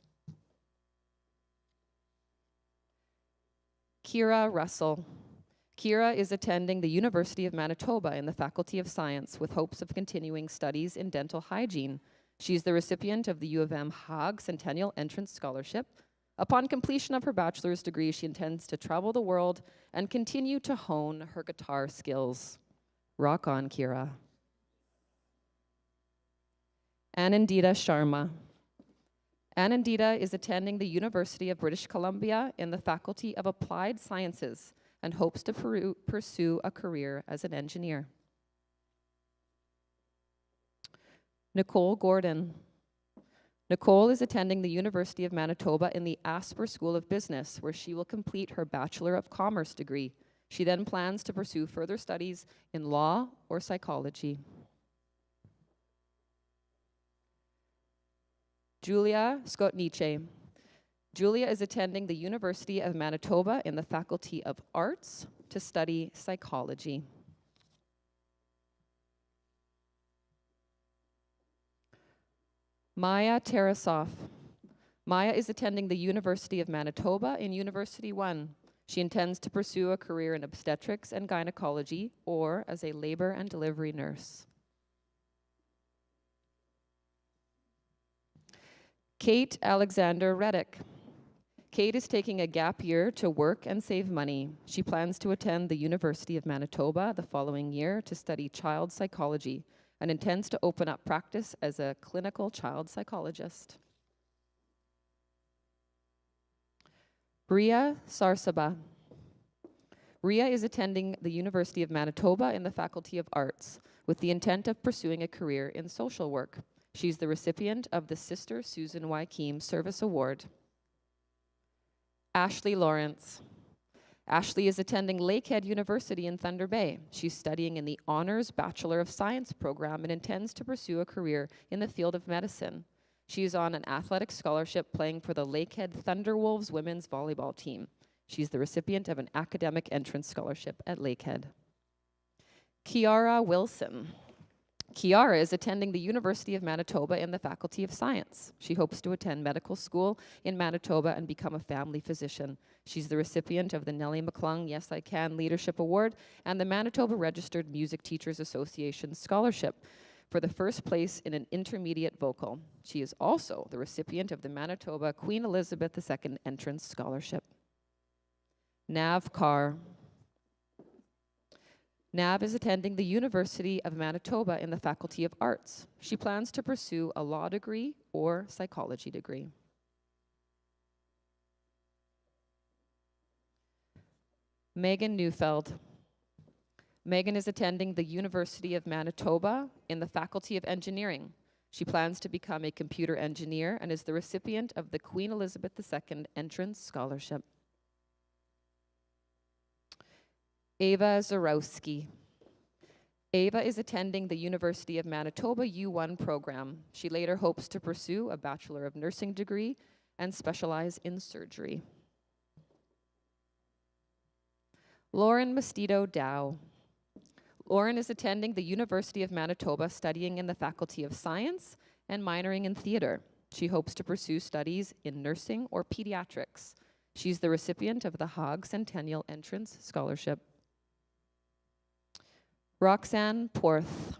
[SPEAKER 2] Kira Russell. Kira is attending the University of Manitoba in the Faculty of Science with hopes of continuing studies in dental hygiene. She's the recipient of the U of M Haag Centennial Entrance Scholarship. Upon completion of her bachelor's degree, she intends to travel the world and continue to hone her guitar skills. Rock on, Kira. Anandita Sharma. Anandita is attending the University of British Columbia in the Faculty of Applied Sciences and hopes to pursue a career as an engineer. Nicole Gordon. Nicole is attending the University of Manitoba in the Asper School of Business, where she will complete her Bachelor of Commerce degree. She then plans to pursue further studies in law or psychology. Julia Skotnice. Julia is attending the University of Manitoba in the Faculty of Arts to study psychology. Maya Tarasoff. Maya is attending the University of Manitoba in University 1. She intends to pursue a career in obstetrics and gynecology or as a labor and delivery nurse. Kate Alexander Reddick. Kate is taking a gap year to work and save money. She plans to attend the University of Manitoba the following year to study child psychology and intends to open up practice as a clinical child psychologist. Ria Sarsaba. Ria is attending the University of Manitoba in the Faculty of Arts with the intent of pursuing a career in social work. She's the recipient of the Sister Susan Wykeem Service Award. Ashley Lawrence. Ashley is attending Lakehead University in Thunder Bay. She's studying in the Honors Bachelor of Science program and intends to pursue a career in the field of medicine. She is on an athletic scholarship playing for the Lakehead Thunderwolves women's volleyball team. She's the recipient of an academic entrance scholarship at Lakehead. Kiara Wilson. Kiara is attending the University of Manitoba in the Faculty of Science. She hopes to attend medical school in Manitoba and become a family physician. She's the recipient of the Nellie McClung Yes I Can Leadership Award and the Manitoba Registered Music Teachers Association Scholarship for the first place in an intermediate vocal. She is also the recipient of the Manitoba Queen Elizabeth II Entrance Scholarship. Nav Carr. Nav is attending the University of Manitoba in the Faculty of Arts. She plans to pursue a law degree or psychology degree. Megan Neufeld. Megan is attending the University of Manitoba in the Faculty of Engineering. She plans to become a computer engineer and is the recipient of the Queen Elizabeth II Entrance Scholarship. Ava Zarowski. Ava is attending the University of Manitoba U1 program. She later hopes to pursue a Bachelor of Nursing degree and specialize in surgery. Lauren Mestido Dow. Lauren is attending the University of Manitoba studying in the Faculty of Science and minoring in theater. She hopes to pursue studies in nursing or pediatrics. She's the recipient of the Haag Centennial Entrance Scholarship. Roxanne Porth.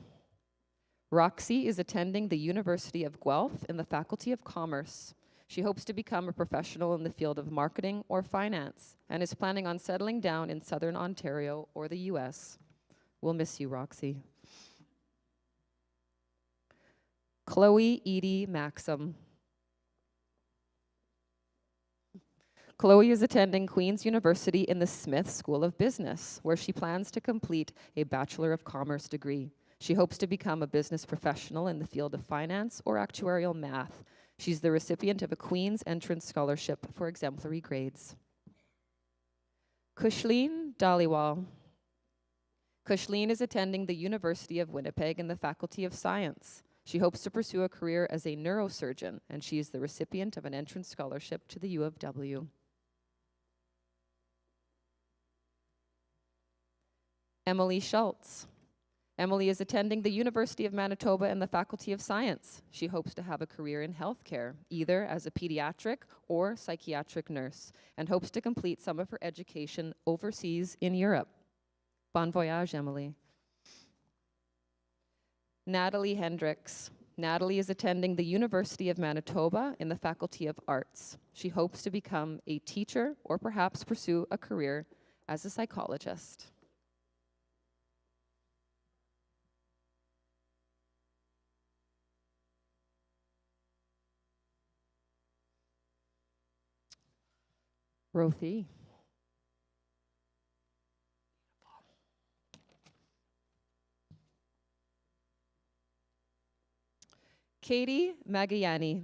[SPEAKER 2] Roxy is attending the University of Guelph in the Faculty of Commerce. She hopes to become a professional in the field of marketing or finance and is planning on settling down in Southern Ontario or the US. We'll miss you, Roxy. Chloe Edie Maxim. Chloe is attending Queen's University in the Smith School of Business, where she plans to complete a Bachelor of Commerce degree. She hopes to become a business professional in the field of finance or actuarial math. She's the recipient of a Queen's Entrance Scholarship for exemplary grades. Kushleen Dhaliwal. Kushleen is attending the University of Winnipeg in the Faculty of Science. She hopes to pursue a career as a neurosurgeon, and she is the recipient of an entrance scholarship to the U of W. Emily Schultz. Emily is attending the University of Manitoba in the Faculty of Science. She hopes to have a career in healthcare, either as a pediatric or psychiatric nurse, and hopes to complete some of her education overseas in Europe. Bon voyage, Emily. Natalie Hendricks. Natalie is attending the University of Manitoba in the Faculty of Arts. She hopes to become a teacher or perhaps pursue a career as a psychologist. Rothi. Katie Magayani.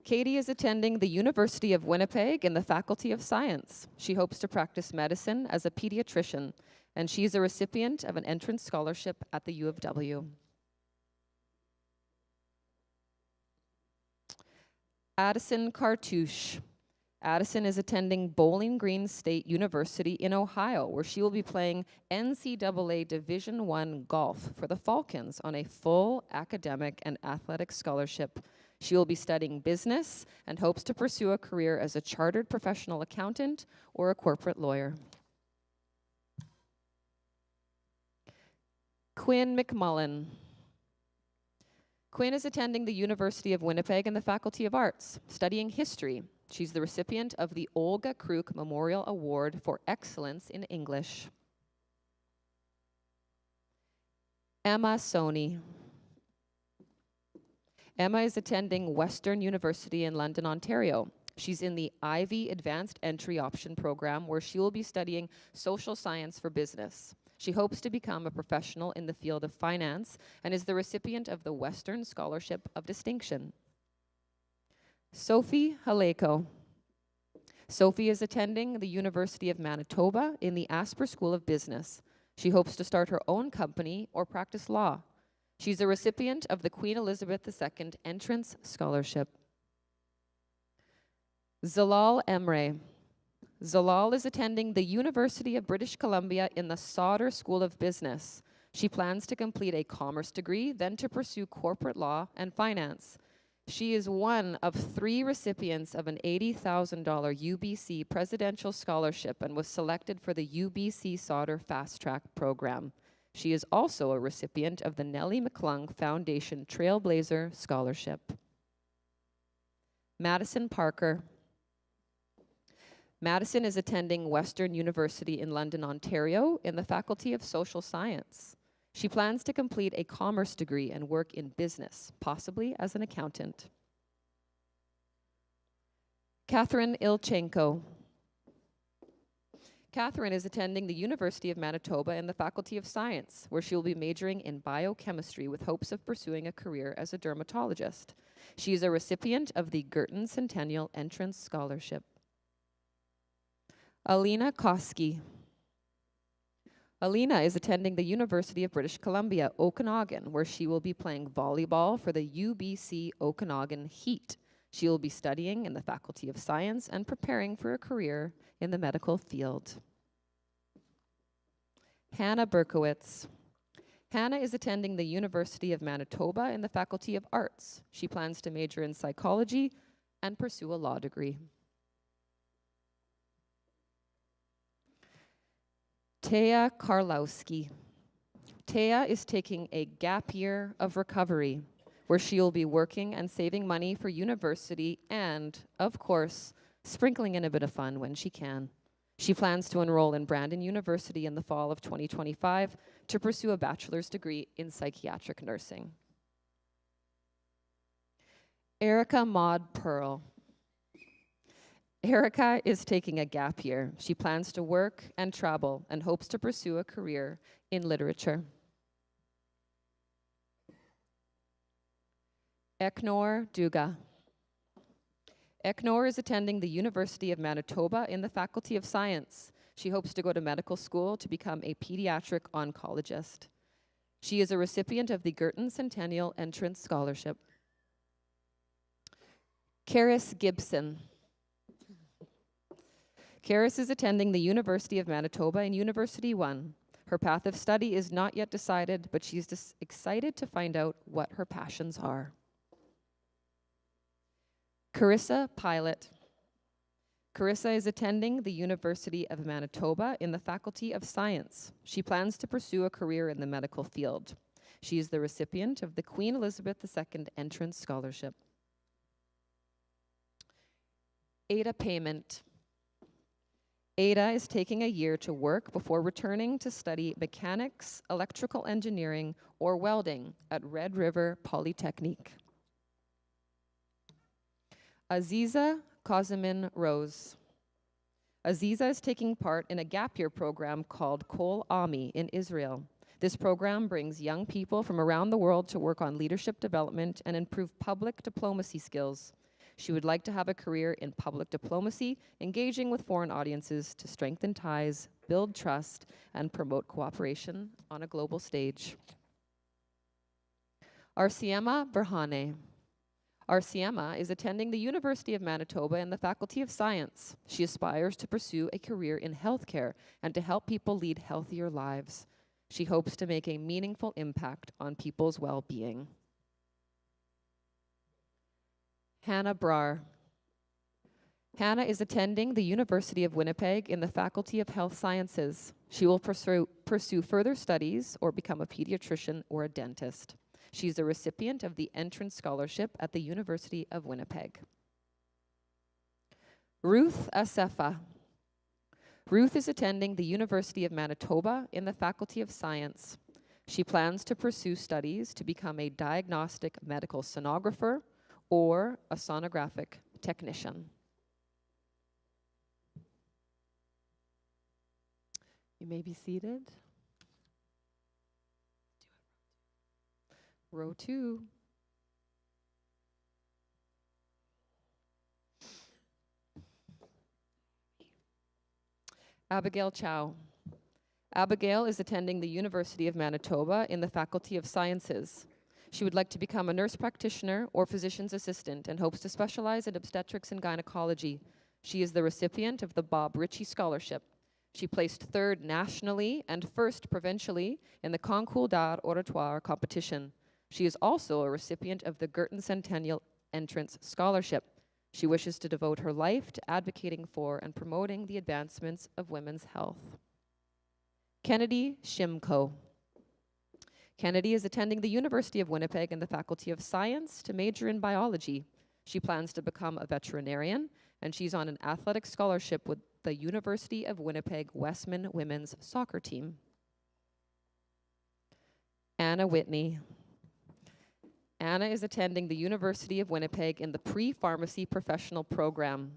[SPEAKER 2] Katie is attending the University of Winnipeg in the Faculty of Science. She hopes to practice medicine as a pediatrician, and she's a recipient of an entrance scholarship at the U of W. Addison Cartouche. Addison is attending Bowling Green State University in Ohio, where she will be playing NCAA Division I golf for the Falcons on a full academic and athletic scholarship. She will be studying business and hopes to pursue a career as a chartered professional accountant or a corporate lawyer. Quinn McMullen. Quinn is attending the University of Winnipeg in the Faculty of Arts, studying history. She's the recipient of the Olga Kruk Memorial Award for Excellence in English. Emma Soni. Emma is attending Western University in London, Ontario. She's in the Ivy Advanced Entry Option program, where she will be studying social science for business. She hopes to become a professional in the field of finance and is the recipient of the Western Scholarship of Distinction. Sophie Haleko. Sophie is attending the University of Manitoba in the Asper School of Business. She hopes to start her own company or practice law. She's a recipient of the Queen Elizabeth II Entrance Scholarship. Zalal Emre. Zalal is attending the University of British Columbia in the Sauder School of Business. She plans to complete a commerce degree, then to pursue corporate law and finance. She is one of 3 recipients of an $80,000 UBC Presidential Scholarship and was selected for the UBC Sauder Fast Track program. She is also a recipient of the Nellie McClung Foundation Trailblazer Scholarship. Madison Parker. Madison is attending Western University in London, Ontario in the Faculty of Social Science. She plans to complete a commerce degree and work in business, possibly as an accountant. Catherine Ilchenko. Catherine is attending the University of Manitoba in the Faculty of Science, where she will be majoring in biochemistry with hopes of pursuing a career as a dermatologist. She is a recipient of the Girton Centennial Entrance Scholarship. Alina Koski. Alina is attending the University of British Columbia, Okanagan, where she will be playing volleyball for the UBC Okanagan Heat. She will be studying in the Faculty of Science and preparing for a career in the medical field. Hannah Berkowitz. Hannah is attending the University of Manitoba in the Faculty of Arts. She plans to major in psychology and pursue a law degree. Tea Karlowski. Tea is taking a gap year of recovery, where she will be working and saving money for university and, of course, sprinkling in a bit of fun when she can. She plans to enroll in Brandon University in the fall of 2025 to pursue a bachelor's degree in psychiatric nursing. Erica Maud Pearl. Erica is taking a gap year. She plans to work and travel and hopes to pursue a career in literature. Eknor Duga. Eknor is attending the University of Manitoba in the Faculty of Science. She hopes to go to medical school to become a pediatric oncologist. She is a recipient of the Girton Centennial Entrance Scholarship. Karis Gibson. Karis is attending the University of Manitoba in University 1. Her path of study is not yet decided, but she's excited to find out what her passions are. Carissa Pilot. Carissa is attending the University of Manitoba in the Faculty of Science. She plans to pursue a career in the medical field. She is the recipient of the Queen Elizabeth II Entrance Scholarship. Ada Payment. Ada is taking a year to work before returning to study mechanics, electrical engineering, or welding at Red River Polytechnique. Aziza Kozamin Rose. Aziza is taking part in a gap year program called Kol Ami in Israel. This program brings young people from around the world to work on leadership development and improve public diplomacy skills. She would like to have a career in public diplomacy, engaging with foreign audiences to strengthen ties, build trust, and promote cooperation on a global stage. Arsiema Berhane. Arciema is attending the University of Manitoba in the Faculty of Science. She aspires to pursue a career in healthcare and to help people lead healthier lives. She hopes to make a meaningful impact on people's well-being. Hannah Brar. Hannah is attending the University of Winnipeg in the Faculty of Health Sciences. She will pursue further studies or become a pediatrician or a dentist. She's a recipient of the Entrance Scholarship at the University of Winnipeg. Ruth Asefa. Ruth is attending the University of Manitoba in the Faculty of Science. She plans to pursue studies to become a diagnostic medical sonographer or a sonographic technician. You may be seated. Row 2. Abigail Chow. Abigail is attending the University of Manitoba in the Faculty of Sciences. She would like to become a nurse practitioner or physician's assistant and hopes to specialize in obstetrics and gynecology. She is the recipient of the Bob Ritchie Scholarship. She placed 3rd nationally and 1st provincially in the Concours d'Art Oratoire competition. She is also a recipient of the Girton Centennial Entrance Scholarship. She wishes to devote her life to advocating for and promoting the advancements of women's health. Kennedy Shimko. Kennedy is attending the University of Winnipeg in the Faculty of Science to major in biology. She plans to become a veterinarian, and she's on an athletic scholarship with the University of Winnipeg Westman women's soccer team. Anna Whitney. Anna is attending the University of Winnipeg in the pre-pharmacy professional program.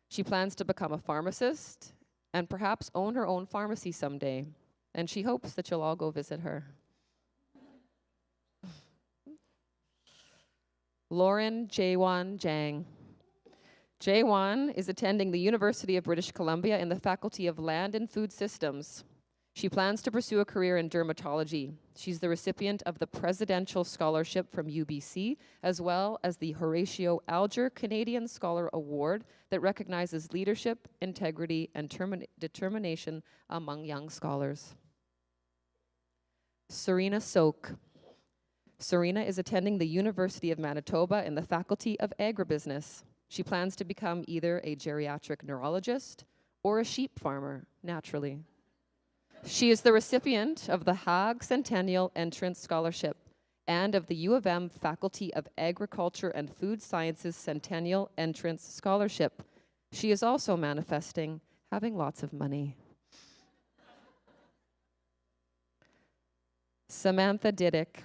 [SPEAKER 2] She plans to become a pharmacist and perhaps own her own pharmacy someday, and she hopes that you'll all go visit her. Lauren Jaewon Jang. Jaewon is attending the University of British Columbia in the Faculty of Land and Food Systems. She plans to pursue a career in dermatology. She's the recipient of the Presidential Scholarship from UBC, as well as the Horatio Alger Canadian Scholar Award that recognizes leadership, integrity, and determination among young scholars. Serena Sok. Serena is attending the University of Manitoba in the Faculty of Agribusiness. She plans to become either a geriatric neurologist or a sheep farmer, naturally. She is the recipient of the Haag Centennial Entrance Scholarship and of the U of M Faculty of Agriculture and Food Sciences Centennial Entrance Scholarship. She is also manifesting having lots of money. Samantha Diddick.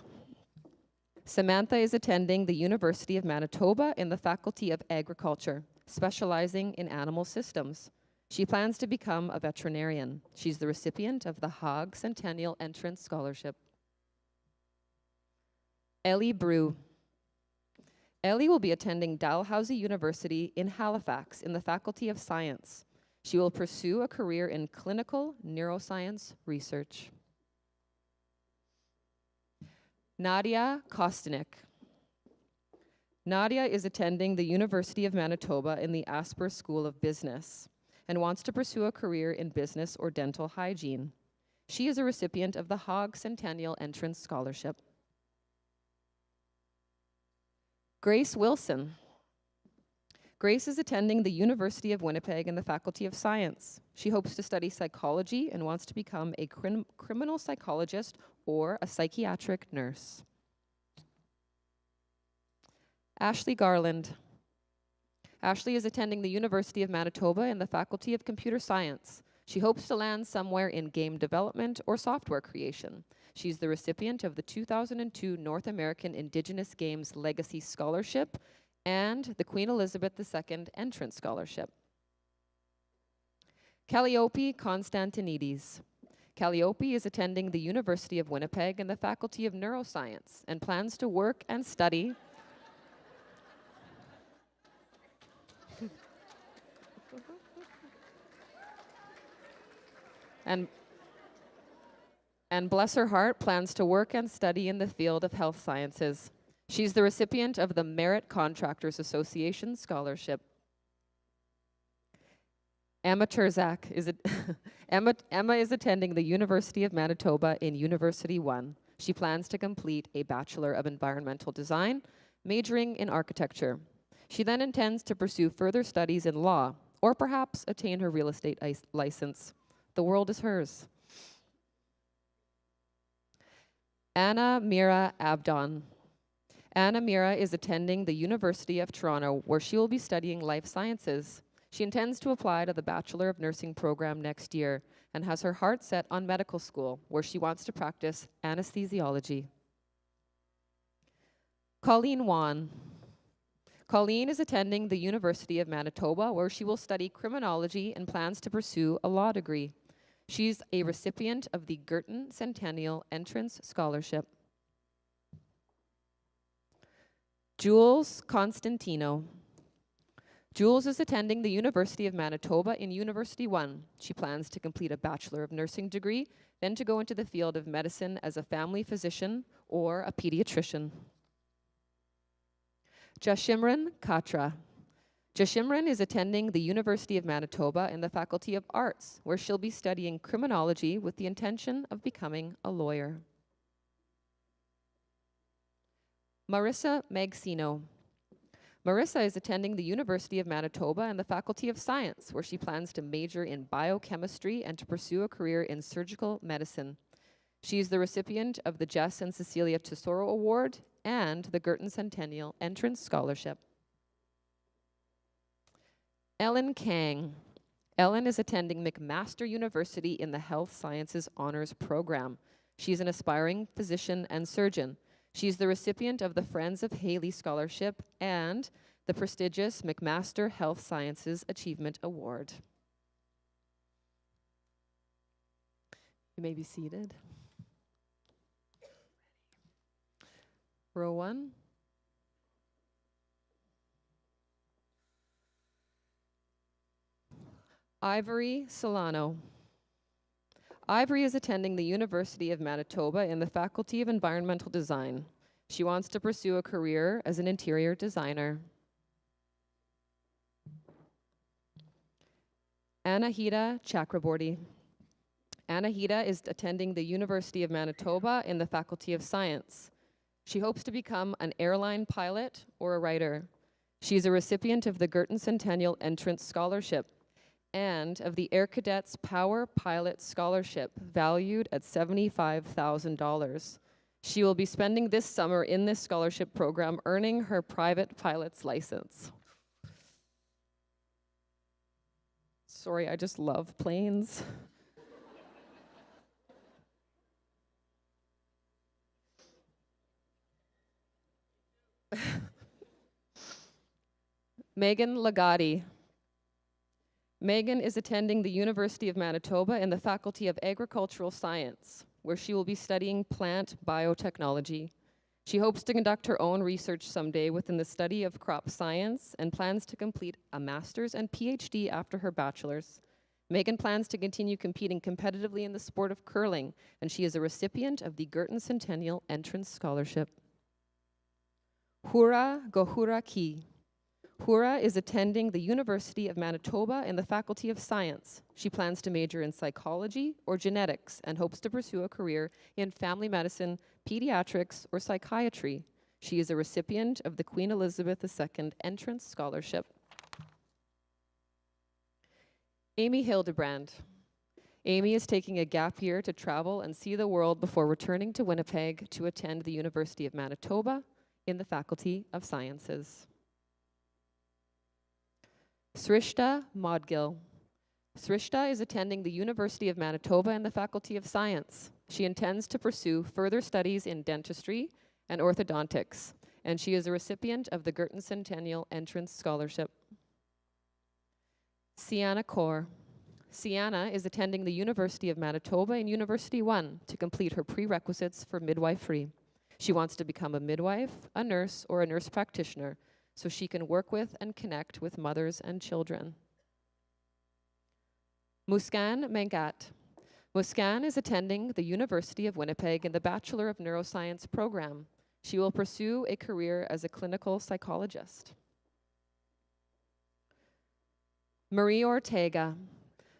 [SPEAKER 2] Samantha is attending the University of Manitoba in the Faculty of Agriculture, specializing in animal systems. She plans to become a veterinarian. She's the recipient of the Haag Centennial Entrance Scholarship. Ellie Brew. Ellie will be attending Dalhousie University in Halifax in the Faculty of Science. She will pursue a career in clinical neuroscience research. Nadia Kostanek. Nadia is attending the University of Manitoba in the Asper School of Business and wants to pursue a career in business or dental hygiene. She is a recipient of the Haag Centennial Entrance Scholarship. Grace Wilson. Grace is attending the University of Winnipeg in the Faculty of Science. She hopes to study psychology and wants to become a criminal psychologist or a psychiatric nurse. Ashley Garland. Ashley is attending the University of Manitoba in the Faculty of Computer Science. She hopes to land somewhere in game development or software creation. She's the recipient of the 2002 North American Indigenous Games Legacy Scholarship and the Queen Elizabeth II Entrance Scholarship. Calliope Constantinides. Calliope is attending the University of Winnipeg in the Faculty of Neuroscience and plans to work and study and bless her heart, plans to work and study in the field of health sciences. She's the recipient of the Merit Contractors Association Scholarship. Emma Terzak is Emma is attending the University of Manitoba in University 1. She plans to complete a Bachelor of Environmental Design, majoring in architecture. She then intends to pursue further studies in law, or perhaps attain her real estate license. The world is hers. Anna Mira Abdon. Anna Mira is attending the University of Toronto, where she will be studying life sciences. She intends to apply to the Bachelor of Nursing program next year and has her heart set on medical school, where she wants to practice anesthesiology. Colleen Wan. Colleen is attending the University of Manitoba, where she will study criminology and plans to pursue a law degree. She's a recipient of the Girton Centennial Entrance Scholarship. Jules Constantino. Jules is attending the University of Manitoba in University 1. She plans to complete a Bachelor of Nursing degree, then to go into the field of medicine as a family physician or a pediatrician. Jashimran Katra. Jashimran is attending the University of Manitoba in the Faculty of Arts, where she'll be studying criminology with the intention of becoming a lawyer. Marissa Magsino. Marissa is attending the University of Manitoba in the Faculty of Science, where she plans to major in biochemistry and to pursue a career in surgical medicine. She is the recipient of the Jess and Cecilia Tesoro Award and the Girton Centennial Entrance Scholarship. Ellen Kang. Ellen is attending McMaster University in the Health Sciences Honors Program. She's an aspiring physician and surgeon. She's the recipient of the Friends of Haley Scholarship and the prestigious McMaster Health Sciences Achievement Award. You may be seated. Row 1. Ivory Solano. Ivory is attending the University of Manitoba in the Faculty of Environmental Design. She wants to pursue a career as an interior designer. Anahita Chakraborty. Anahita is attending the University of Manitoba in the Faculty of Science. She hopes to become an airline pilot or a writer. She's a recipient of the Girton Centennial Entrance Scholarship and of the Air Cadets Power Pilot Scholarship, valued at $75,000. She will be spending this summer in this scholarship program, earning her private pilot's license. Sorry, I just love planes. Megan Lagati. Megan is attending the University of Manitoba in the Faculty of Agricultural Science, where she will be studying plant biotechnology. She hopes to conduct her own research someday within the study of crop science and plans to complete a master's and PhD after her bachelor's. Megan plans to continue competing competitively in the sport of curling, and she is a recipient of the Girton Centennial Entrance Scholarship. Hura Gohura Ki. Hura is attending the University of Manitoba in the Faculty of Science. She plans to major in psychology or genetics and hopes to pursue a career in family medicine, pediatrics, or psychiatry. She is a recipient of the Queen Elizabeth II Entrance Scholarship. Amy Hildebrand. Amy is taking a gap year to travel and see the world before returning to Winnipeg to attend the University of Manitoba in the Faculty of Sciences. Srishta Modgil. Srishta is attending the University of Manitoba in the Faculty of Science. She intends to pursue further studies in dentistry and orthodontics, and she is a recipient of the Girton Centennial Entrance Scholarship. Sienna Kaur. Sienna is attending the University of Manitoba in University 1 to complete her prerequisites for midwifery. She wants to become a midwife, a nurse, or a nurse practitioner, so she can work with and connect with mothers and children. Muskan Mangat. Muskan is attending the University of Winnipeg in the Bachelor of Neuroscience program. She will pursue a career as a clinical psychologist. Marie Ortega.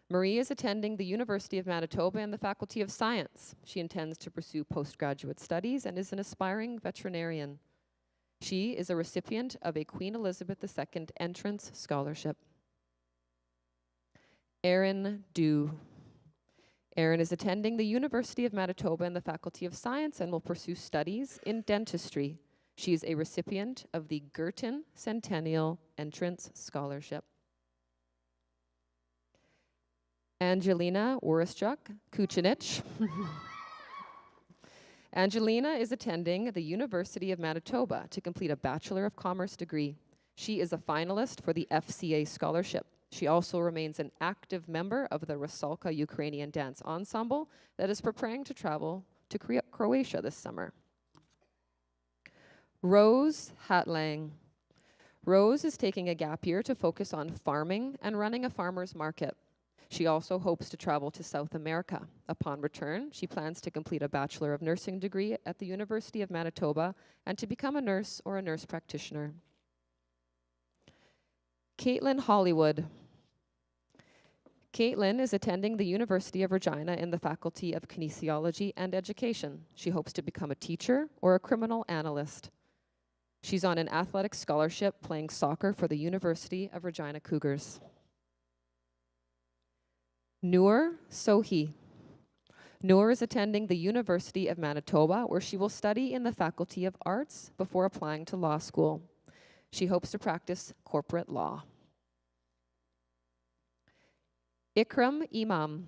[SPEAKER 2] Marie is attending the University of Manitoba in the Faculty of Science. She intends to pursue postgraduate studies and is an aspiring veterinarian. She is a recipient of a Queen Elizabeth II Entrance Scholarship. Erin Dew. Erin is attending the University of Manitoba in the Faculty of Science and will pursue studies in dentistry. She is a recipient of the Girton Centennial Entrance Scholarship. Angelina Worischuk Kucinich. Angelina is attending the University of Manitoba to complete a Bachelor of Commerce degree. She is a finalist for the FCA Scholarship. She also remains an active member of the Rusalka Ukrainian Dance Ensemble that is preparing to travel to Croatia this summer. Rose Hatlang. Rose is taking a gap year to focus on farming and running a farmer's market. She also hopes to travel to South America. Upon return, she plans to complete a Bachelor of Nursing degree at the University of Manitoba and to become a nurse or a nurse practitioner. Caitlin Hollywood. Caitlin is attending the University of Regina in the Faculty of Kinesiology and Education. She hopes to become a teacher or a criminal analyst. She's on an athletic scholarship playing soccer for the University of Regina Cougars. Noor Sohi. Noor is attending the University of Manitoba, where she will study in the Faculty of Arts before applying to law school. She hopes to practice corporate law. Ikram Imam.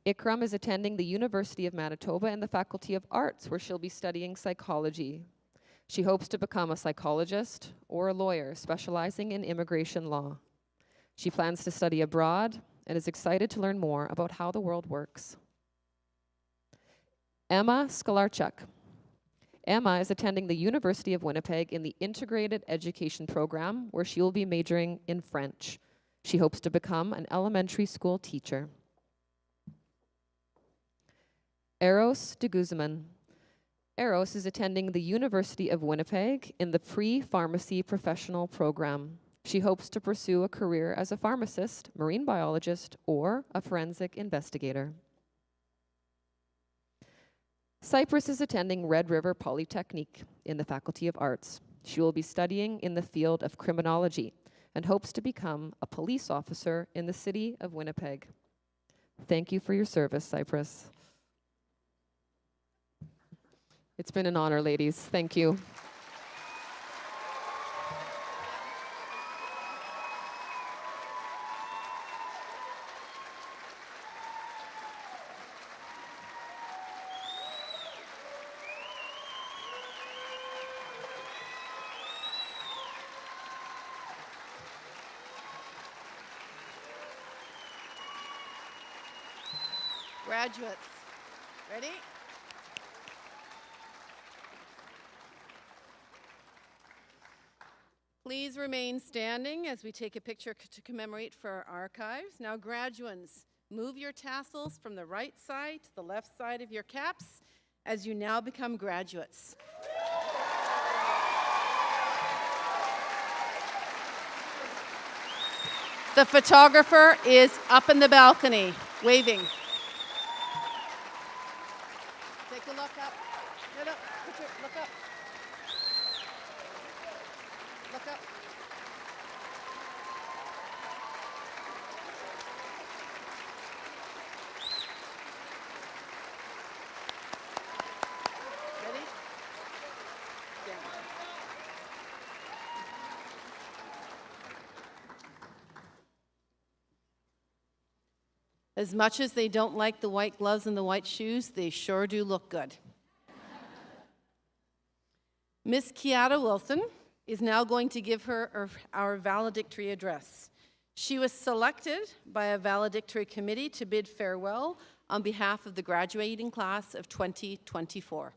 [SPEAKER 2] Ikram is attending the University of Manitoba in the Faculty of Arts, where she'll be studying psychology. She hopes to become a psychologist or a lawyer specializing in immigration law. She plans to study abroad and is excited to learn more about how the world works. Emma Skolarchuk. Emma is attending the University of Winnipeg in the Integrated Education Program, where she will be majoring in French. She hopes to become an elementary school teacher. Eros de Guzman. Eros is attending the University of Winnipeg in the Pre-Pharmacy Professional Program. She hopes to pursue a career as a pharmacist, marine biologist, or a forensic investigator. Cyprus is attending Red River Polytechnique in the Faculty of Arts. She will be studying in the field of criminology and hopes to become a police officer in the city of Winnipeg. Thank you for your service, Cyprus. It's been an honor, ladies. Thank you.
[SPEAKER 1] Graduates, ready? Please remain standing as we take a picture to commemorate for our archives. Now, graduates, move your tassels from the right side to the left side of your caps as you now become graduates. The photographer is up in the balcony, waving. Take a look up. No, look up. Look up. Ready? Down. As much as they don't like the white gloves and the white shoes, they sure do look good. Miss Kiara Wilson is now going to give her our valedictory address. She was selected by a valedictory committee to bid farewell on behalf of the graduating class of 2024.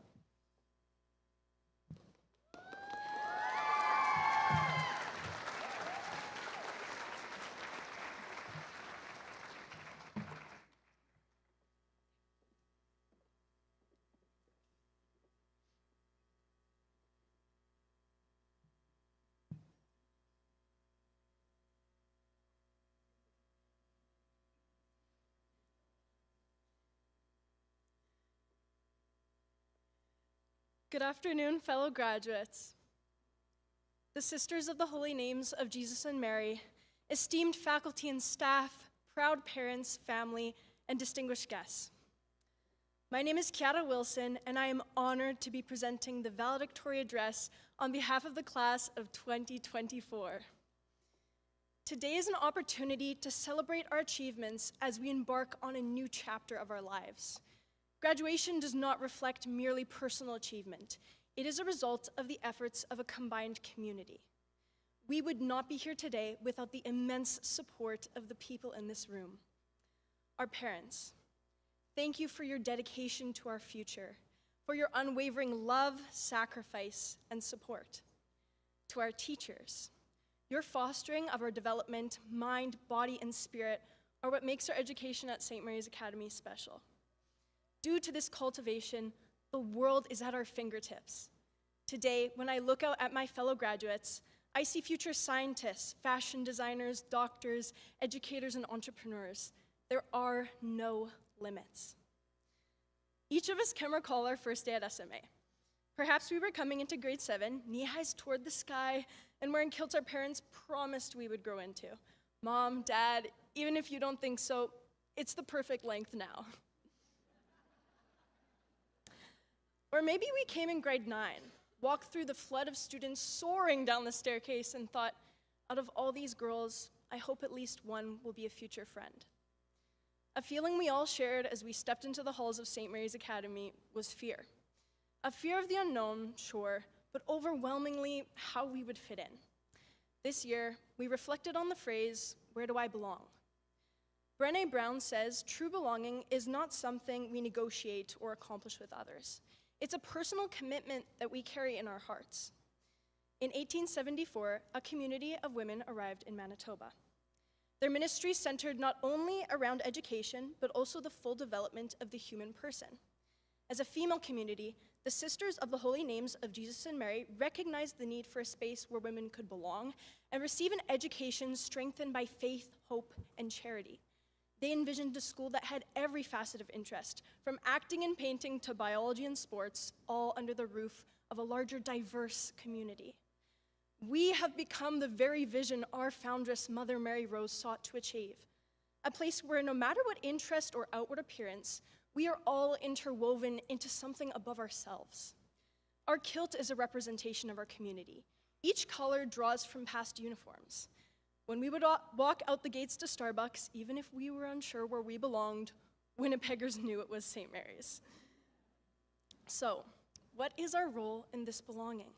[SPEAKER 5] Good afternoon, fellow graduates. The Sisters of the Holy Names of Jesus and Mary, esteemed faculty and staff, proud parents, family, and distinguished guests. My name is Kiara Wilson, and I am honored to be presenting the valedictory address on behalf of the class of 2024. Today is an opportunity to celebrate our achievements as we embark on a new chapter of our lives. Graduation does not reflect merely personal achievement. It is a result of the efforts of a combined community. We would not be here today without the immense support of the people in this room. Our parents, thank you for your dedication to our future, for your unwavering love, sacrifice, and support. To our teachers, your fostering of our development, mind, body, and spirit are what makes our education at St. Mary's Academy special. Due to this cultivation, the world is at our fingertips. Today, when I look out at my fellow graduates, I see future scientists, fashion designers, doctors, educators, and entrepreneurs. There are no limits. Each of us can recall our first day at SMA. Perhaps we were coming into grade 7, knee-highs toward the sky, and wearing kilts our parents promised we would grow into. Mom, Dad, even if you don't think so, it's the perfect length now. Or maybe we came in grade 9, walked through the flood of students soaring down the staircase and thought, out of all these girls, I hope at least one will be a future friend. A feeling we all shared as we stepped into the halls of St. Mary's Academy was fear. A fear of the unknown, sure, but overwhelmingly how we would fit in. This year, we reflected on the phrase, where do I belong? Brené Brown says, true belonging is not something we negotiate or accomplish with others. It's a personal commitment that we carry in our hearts. In 1874, a community of women arrived in Manitoba. Their ministry centered not only around education, but also the full development of the human person. As a female community, the Sisters of the Holy Names of Jesus and Mary recognized the need for a space where women could belong and receive an education strengthened by faith, hope, and charity. They envisioned a school that had every facet of interest, from acting and painting to biology and sports, all under the roof of a larger, diverse community. We have become the very vision our foundress, Mother Mary Rose, sought to achieve. A place where no matter what interest or outward appearance, we are all interwoven into something above ourselves. Our kilt is a representation of our community. Each color draws from past uniforms. When we would walk out the gates to Starbucks, even if we were unsure where we belonged, Winnipeggers knew it was St. Mary's. So, what is our role in this belonging?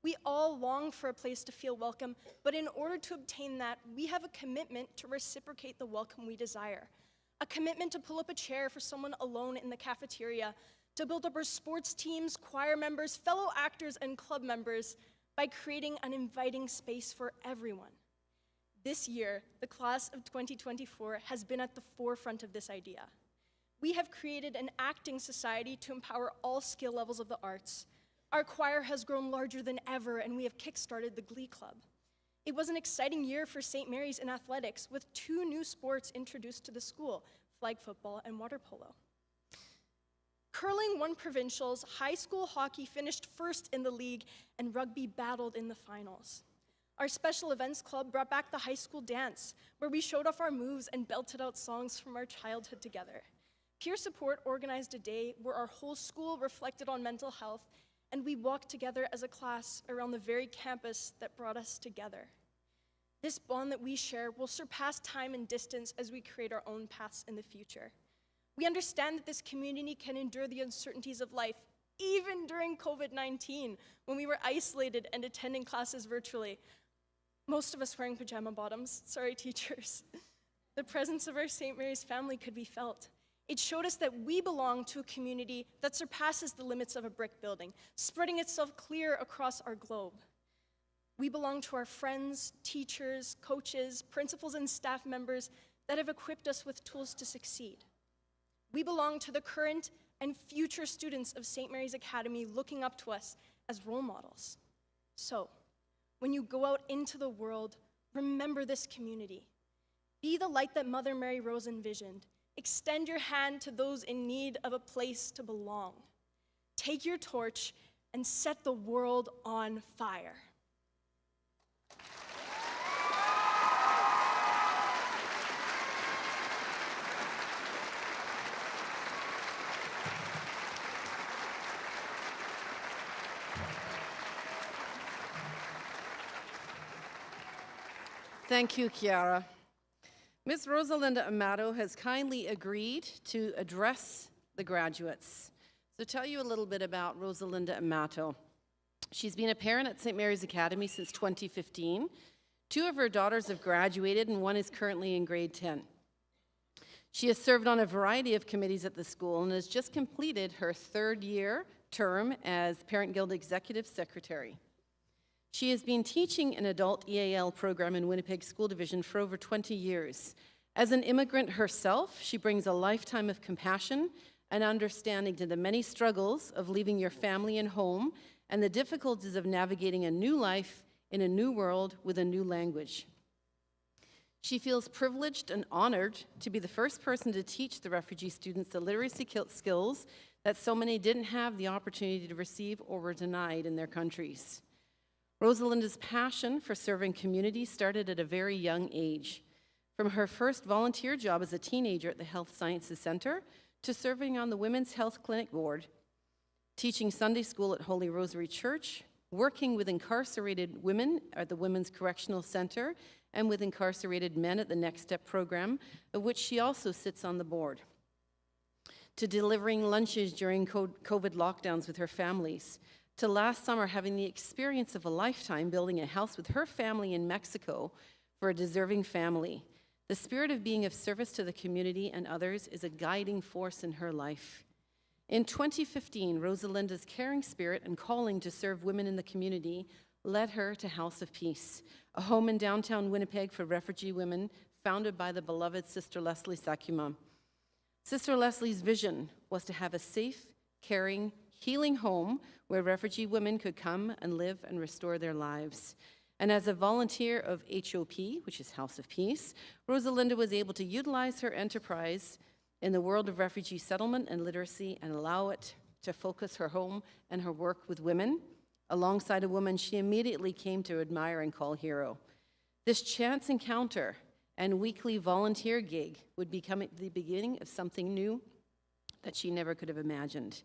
[SPEAKER 5] We all long for a place to feel welcome, but in order to obtain that, we have a commitment to reciprocate the welcome we desire. A commitment to pull up a chair for someone alone in the cafeteria, to build up our sports teams, choir members, fellow actors, and club members by creating an inviting space for everyone. This year, the class of 2024 has been at the forefront of this idea. We have created an acting society to empower all skill levels of the arts. Our choir has grown larger than ever, and we have kickstarted the Glee Club. It was an exciting year for St. Mary's in athletics, with 2 new sports introduced to the school, flag football and water polo. Curling won provincials, high school hockey finished first in the league, and rugby battled in the finals. Our special events club brought back the high school dance, where we showed off our moves and belted out songs from our childhood together. Peer Support organized a day where our whole school reflected on mental health, and we walked together as a class around the very campus that brought us together. This bond that we share will surpass time and distance as we create our own paths in the future. We understand that this community can endure the uncertainties of life, even during COVID-19, when we were isolated and attending classes virtually. Most of us wearing pajama bottoms, sorry teachers. The presence of our St. Mary's family could be felt. It showed us that we belong to a community that surpasses the limits of a brick building, spreading itself clear across our globe. We belong to our friends, teachers, coaches, principals, and staff members that have equipped us with tools to succeed. We belong to the current and future students of St. Mary's Academy looking up to us as role models. So, when you go out into the world, remember this community. Be the light that Mother Mary Rose envisioned. Extend your hand to those in need of a place to belong. Take your torch and set the world on fire.
[SPEAKER 1] Thank you, Chiara. Ms. Rosalinda Amato has kindly agreed to address the graduates. So tell you a little bit about Rosalinda Amato. She's been a parent at St. Mary's Academy since 2015. 2 of her daughters have graduated and 1 is currently in grade 10. She has served on a variety of committees at the school and has just completed her 3rd year term as Parent Guild Executive Secretary. She has been teaching an adult EAL program in Winnipeg School Division for over 20 years. As an immigrant herself, she brings a lifetime of compassion and understanding to the many struggles of leaving your family and home and the difficulties of navigating a new life in a new world with a new language. She feels privileged and honored to be the first person to teach the refugee students the literacy skills that so many didn't have the opportunity to receive or were denied in their countries. Rosalinda's passion for serving community started at a very young age. From her first volunteer job as a teenager at the Health Sciences Center to serving on the Women's Health Clinic Board, teaching Sunday school at Holy Rosary Church, working with incarcerated women at the Women's Correctional Center, and with incarcerated men at the Next Step program, of which she also sits on the board, to delivering lunches during COVID lockdowns with her families, to last summer having the experience of a lifetime building a house with her family in Mexico for a deserving family. The spirit of being of service to the community and others is a guiding force in her life. In 2015, Rosalinda's caring spirit and calling to serve women in the community led her to House of Peace, a home in downtown Winnipeg for refugee women founded by the beloved Sister Leslie Sakuma. Sister Leslie's vision was to have a safe, caring, healing home where refugee women could come and live and restore their lives. And as a volunteer of HOP, which is House of Peace, Rosalinda was able to utilize her enterprise in the world of refugee settlement and literacy and allow it to focus her home and her work with women, alongside a woman she immediately came to admire and call hero. This chance encounter and weekly volunteer gig would become the beginning of something new that she never could have imagined.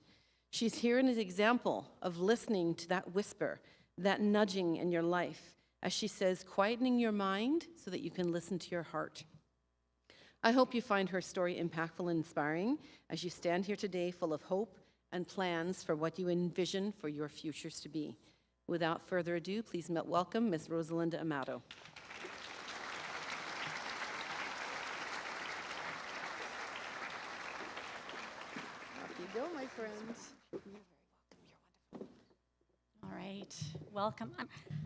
[SPEAKER 1] She's here in an example of listening to that whisper, that nudging in your life, as she says, quietening your mind so that you can listen to your heart. I hope you find her story impactful and inspiring as you stand here today full of hope and plans for what you envision for your futures to be. Without further ado, please welcome Ms. Rosalinda Amato. Off you go, my friends.
[SPEAKER 6] All right, welcome.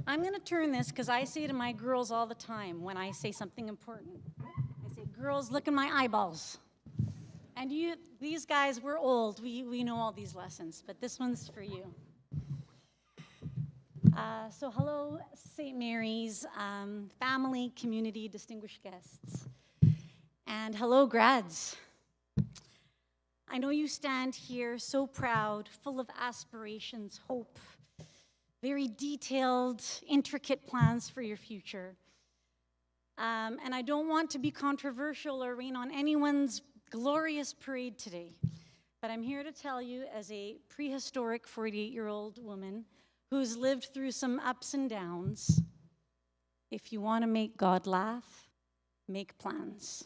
[SPEAKER 6] I'm going to turn this because I say to my girls all the time when I say something important. I say, girls, look in my eyeballs. And these guys, we're old. We know all these lessons, but this one's for you. So hello, St. Mary's, family, community, distinguished guests. And hello, grads. I know you stand here so proud, full of aspirations, hope, very detailed, intricate plans for your future. And I don't want to be controversial or rain on anyone's glorious parade today, but I'm here to tell you as a prehistoric 48-year-old woman who's lived through some ups and downs, if you want to make God laugh, make plans.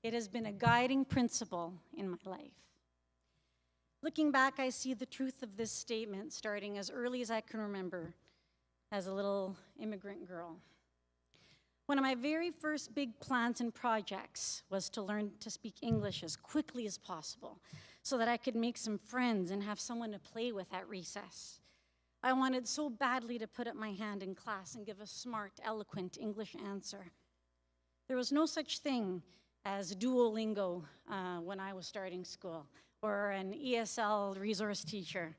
[SPEAKER 6] It has been a guiding principle in my life. Looking back, I see the truth of this statement starting as early as I can remember as a little immigrant girl. One of my very first big plans and projects was to learn to speak English as quickly as possible so that I could make some friends and have someone to play with at recess. I wanted so badly to put up my hand in class and give a smart, eloquent English answer. There was no such thing as Duolingo when I was starting school, or an ESL resource teacher.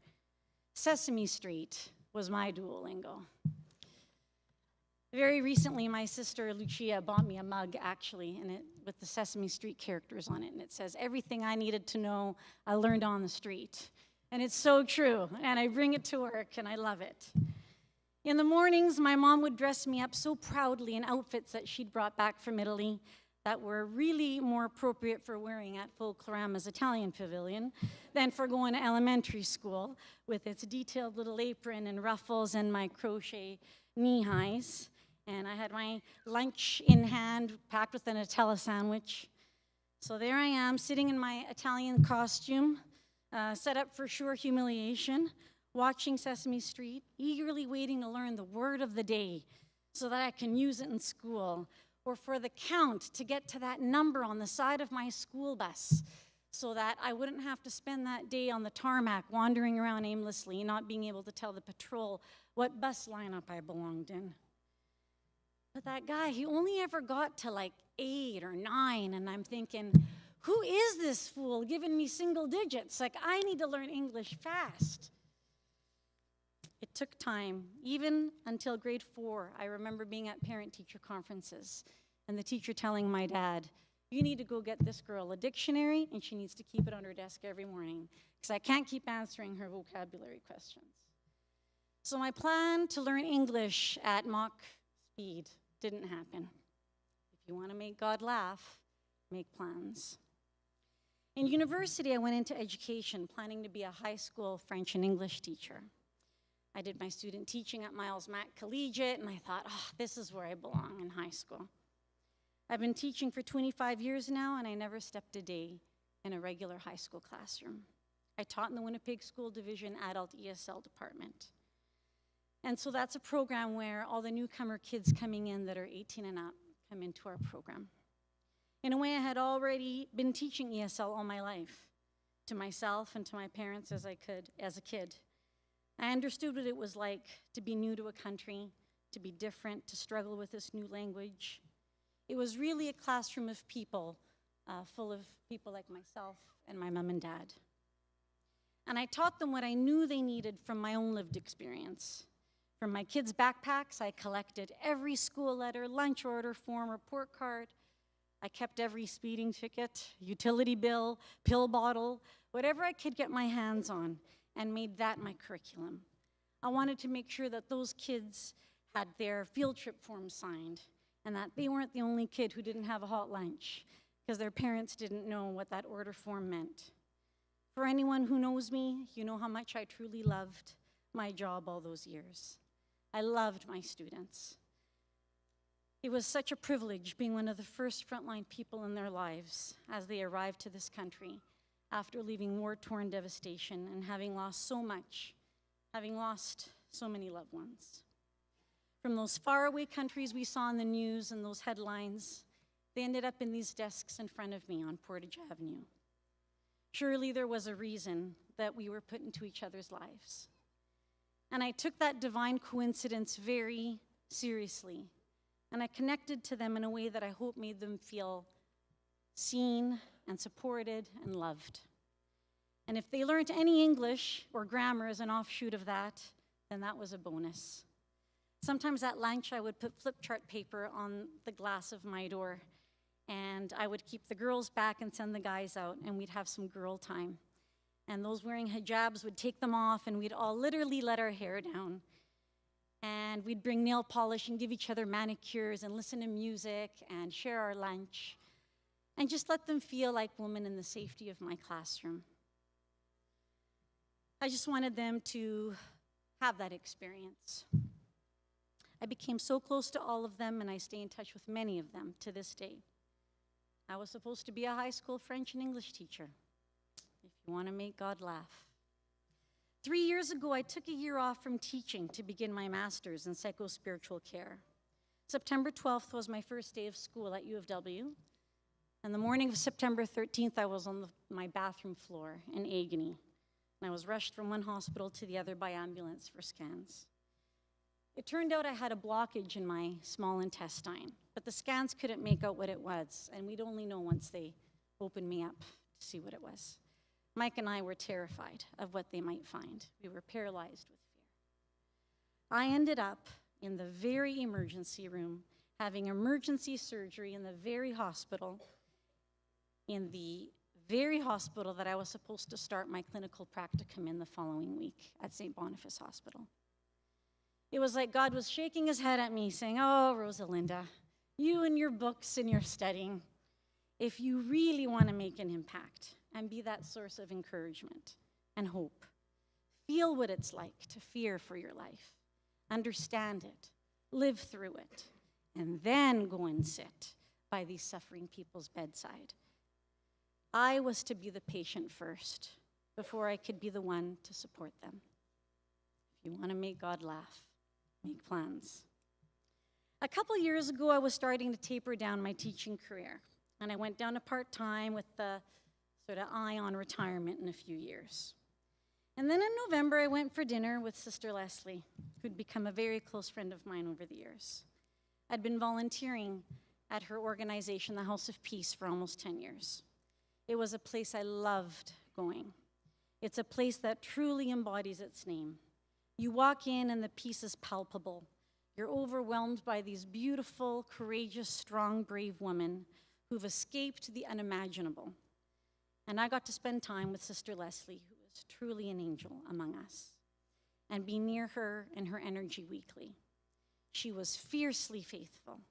[SPEAKER 6] Sesame Street was my Duolingo. Very recently, my sister Lucia bought me a mug, actually, and with the Sesame Street characters on it, and it says, "Everything I needed to know, I learned on the street." And it's so true. And I bring it to work, and I love it. In the mornings, my mom would dress me up so proudly in outfits that she'd brought back from Italy that were really more appropriate for wearing at Folklorama's Italian Pavilion than for going to elementary school with its detailed little apron and ruffles and my crochet knee-highs. And I had my lunch in hand, packed with a Nutella sandwich. So there I am, sitting in my Italian costume, set up for sure humiliation, watching Sesame Street, eagerly waiting to learn the word of the day so that I can use it in school, or for the count to get to that number on the side of my school bus so that I wouldn't have to spend that day on the tarmac wandering around aimlessly, not being able to tell the patrol what bus lineup I belonged in. But that guy, he only ever got to like 8 or 9, and I'm thinking, who is this fool giving me single digits? Like, I need to learn English fast. It took time, even until grade 4. I remember being at parent-teacher conferences and the teacher telling my dad, you need to go get this girl a dictionary and she needs to keep it on her desk every morning because I can't keep answering her vocabulary questions. So my plan to learn English at Mach speed didn't happen. If you want to make God laugh, make plans. In university, I went into education, planning to be a high school French and English teacher. I did my student teaching at Miles Mac Collegiate, and I thought, oh, this is where I belong in high school. I've been teaching for 25 years now, and I never stepped a day in a regular high school classroom. I taught in the Winnipeg School Division Adult ESL department. And so that's a program where all the newcomer kids coming in that are 18 and up come into our program. In a way, I had already been teaching ESL all my life, to myself and to my parents as I could as a kid. I understood what it was like to be new to a country, to be different, to struggle with this new language. It was really a classroom of people, full of people like myself and my mom and dad. And I taught them what I knew they needed from my own lived experience. From my kids' backpacks, I collected every school letter, lunch order form, report card. I kept every speeding ticket, utility bill, pill bottle, whatever I could get my hands on, and made that my curriculum. I wanted to make sure that those kids had their field trip forms signed and that they weren't the only kid who didn't have a hot lunch because their parents didn't know what that order form meant. For anyone who knows me, you know how much I truly loved my job all those years. I loved my students. It was such a privilege being one of the first frontline people in their lives as they arrived to this country after leaving war-torn devastation and having lost so much, having lost so many loved ones. From those faraway countries we saw in the news and those headlines, they ended up in these desks in front of me on Portage Avenue. Surely there was a reason that we were put into each other's lives. And I took that divine coincidence very seriously, and I connected to them in a way that I hope made them feel seen and supported and loved. And if they learned any English or grammar as an offshoot of that, then that was a bonus. Sometimes at lunch, I would put flip chart paper on the glass of my door, and I would keep the girls back and send the guys out, and we'd have some girl time. And those wearing hijabs would take them off, and we'd all literally let our hair down. And we'd bring nail polish and give each other manicures and listen to music and share our lunch and just let them feel like women in the safety of my classroom. I just wanted them to have that experience. I became so close to all of them, and I stay in touch with many of them to this day. I was supposed to be a high school French and English teacher, if you want to make God laugh. 3 years ago, I took a year off from teaching to begin my master's in psycho-spiritual care. September 12th was my first day of school at U of W. And the morning of September 13th, I was on my bathroom floor in agony. And I was rushed from one hospital to the other by ambulance for scans. It turned out I had a blockage in my small intestine, but the scans couldn't make out what it was, and we'd only know once they opened me up to see what it was. Mike and I were terrified of what they might find. We were paralyzed with fear. I ended up in the very emergency room, having emergency surgery in the very hospital, in the very hospital that I was supposed to start my clinical practicum in the following week at St. Boniface Hospital. It was like God was shaking his head at me saying, "Oh, Rosalinda, you and your books and your studying, if you really want to make an impact and be that source of encouragement and hope, feel what it's like to fear for your life, understand it, live through it, and then go and sit by these suffering people's bedside." I was to be the patient first before I could be the one to support them. If you want to make God laugh, make plans. A couple years ago, I was starting to taper down my teaching career, and I went down to part-time with the sort of eye on retirement in a few years. And then in November, I went for dinner with Sister Leslie, who'd become a very close friend of mine over the years. I'd been volunteering at her organization, the House of Peace, for almost 10 years. It was a place I loved going. It's a place that truly embodies its name. You walk in and the peace is palpable. You're overwhelmed by these beautiful, courageous, strong, brave women who've escaped the unimaginable. And I got to spend time with Sister Leslie, who is truly an angel among us, and be near her and her energy weekly. She was fiercely faithful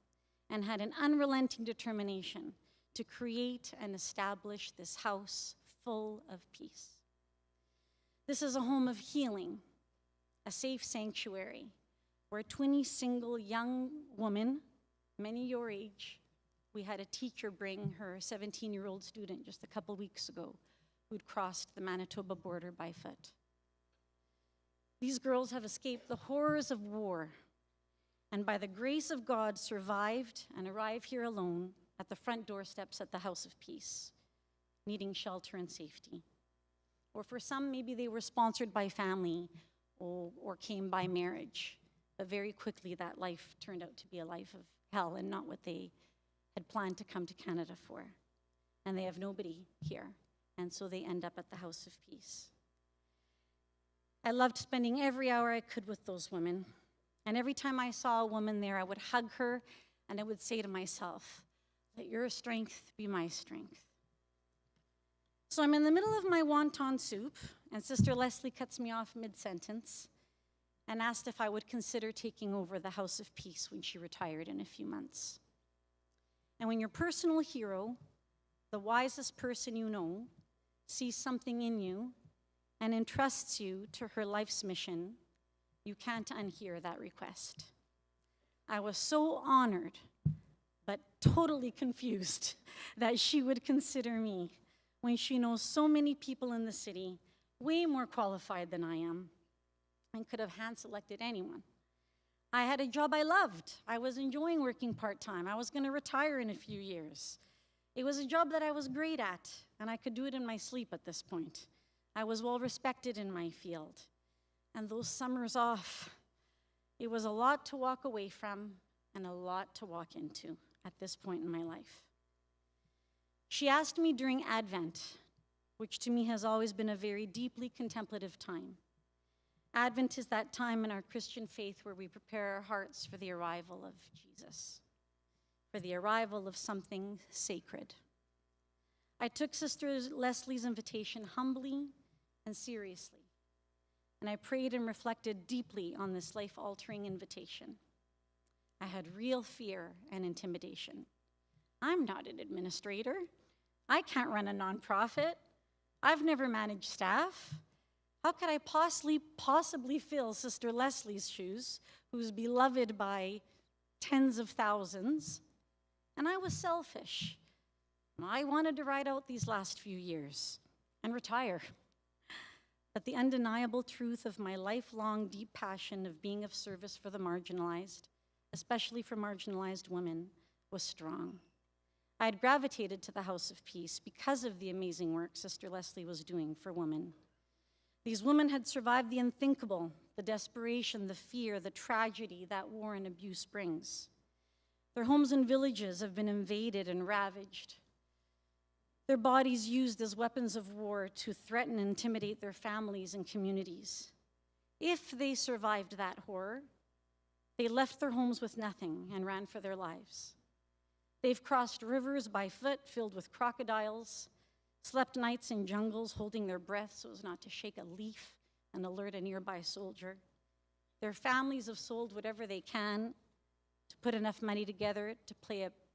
[SPEAKER 6] and had an unrelenting determination to create and establish this house full of peace. This is a home of healing, a safe sanctuary, where 20 single young women, many your age, we had a teacher bring her 17-year-old student just a couple weeks ago who'd crossed the Manitoba border by foot. These girls have escaped the horrors of war and by the grace of God survived and arrived here alone at the front doorsteps at the House of Peace, needing shelter and safety. Or for some, maybe they were sponsored by family or came by marriage. But very quickly, that life turned out to be a life of hell and not what they had planned to come to Canada for. And they have nobody here. And so they end up at the House of Peace. I loved spending every hour I could with those women. And every time I saw a woman there, I would hug her and I would say to myself, "Let your strength be my strength." So I'm in the middle of my wonton soup, and Sister Leslie cuts me off mid-sentence and asked if I would consider taking over the House of Peace when she retired in a few months. And when your personal hero, the wisest person you know, sees something in you and entrusts you to her life's mission, you can't unhear that request. I was so honored, but totally confused that she would consider me when she knows so many people in the city, way more qualified than I am, and could have hand-selected anyone. I had a job I loved. I was enjoying working part-time. I was going to retire in a few years. It was a job that I was great at, and I could do it in my sleep at this point. I was well-respected in my field. And those summers off, it was a lot to walk away from and a lot to walk into at this point in my life. She asked me during Advent, which to me has always been a very deeply contemplative time. Advent is that time in our Christian faith where we prepare our hearts for the arrival of Jesus, for the arrival of something sacred. I took Sister Leslie's invitation humbly and seriously, and I prayed and reflected deeply on this life-altering invitation. I had real fear and intimidation. I'm not an administrator. I can't run a nonprofit. I've never managed staff. How could I possibly fill Sister Leslie's shoes, who's beloved by tens of thousands? And I was selfish. I wanted to ride out these last few years and retire. But the undeniable truth of my lifelong deep passion of being of service for the marginalized, especially for marginalized women, was strong. I had gravitated to the House of Peace because of the amazing work Sister Leslie was doing for women. These women had survived the unthinkable, the desperation, the fear, the tragedy that war and abuse brings. Their homes and villages have been invaded and ravaged. Their bodies used as weapons of war to threaten and intimidate their families and communities. If they survived that horror, they left their homes with nothing and ran for their lives. They've crossed rivers by foot filled with crocodiles. slept nights in jungles holding their breath so as not to shake a leaf and alert a nearby soldier. Their families have sold whatever they can to put enough money together to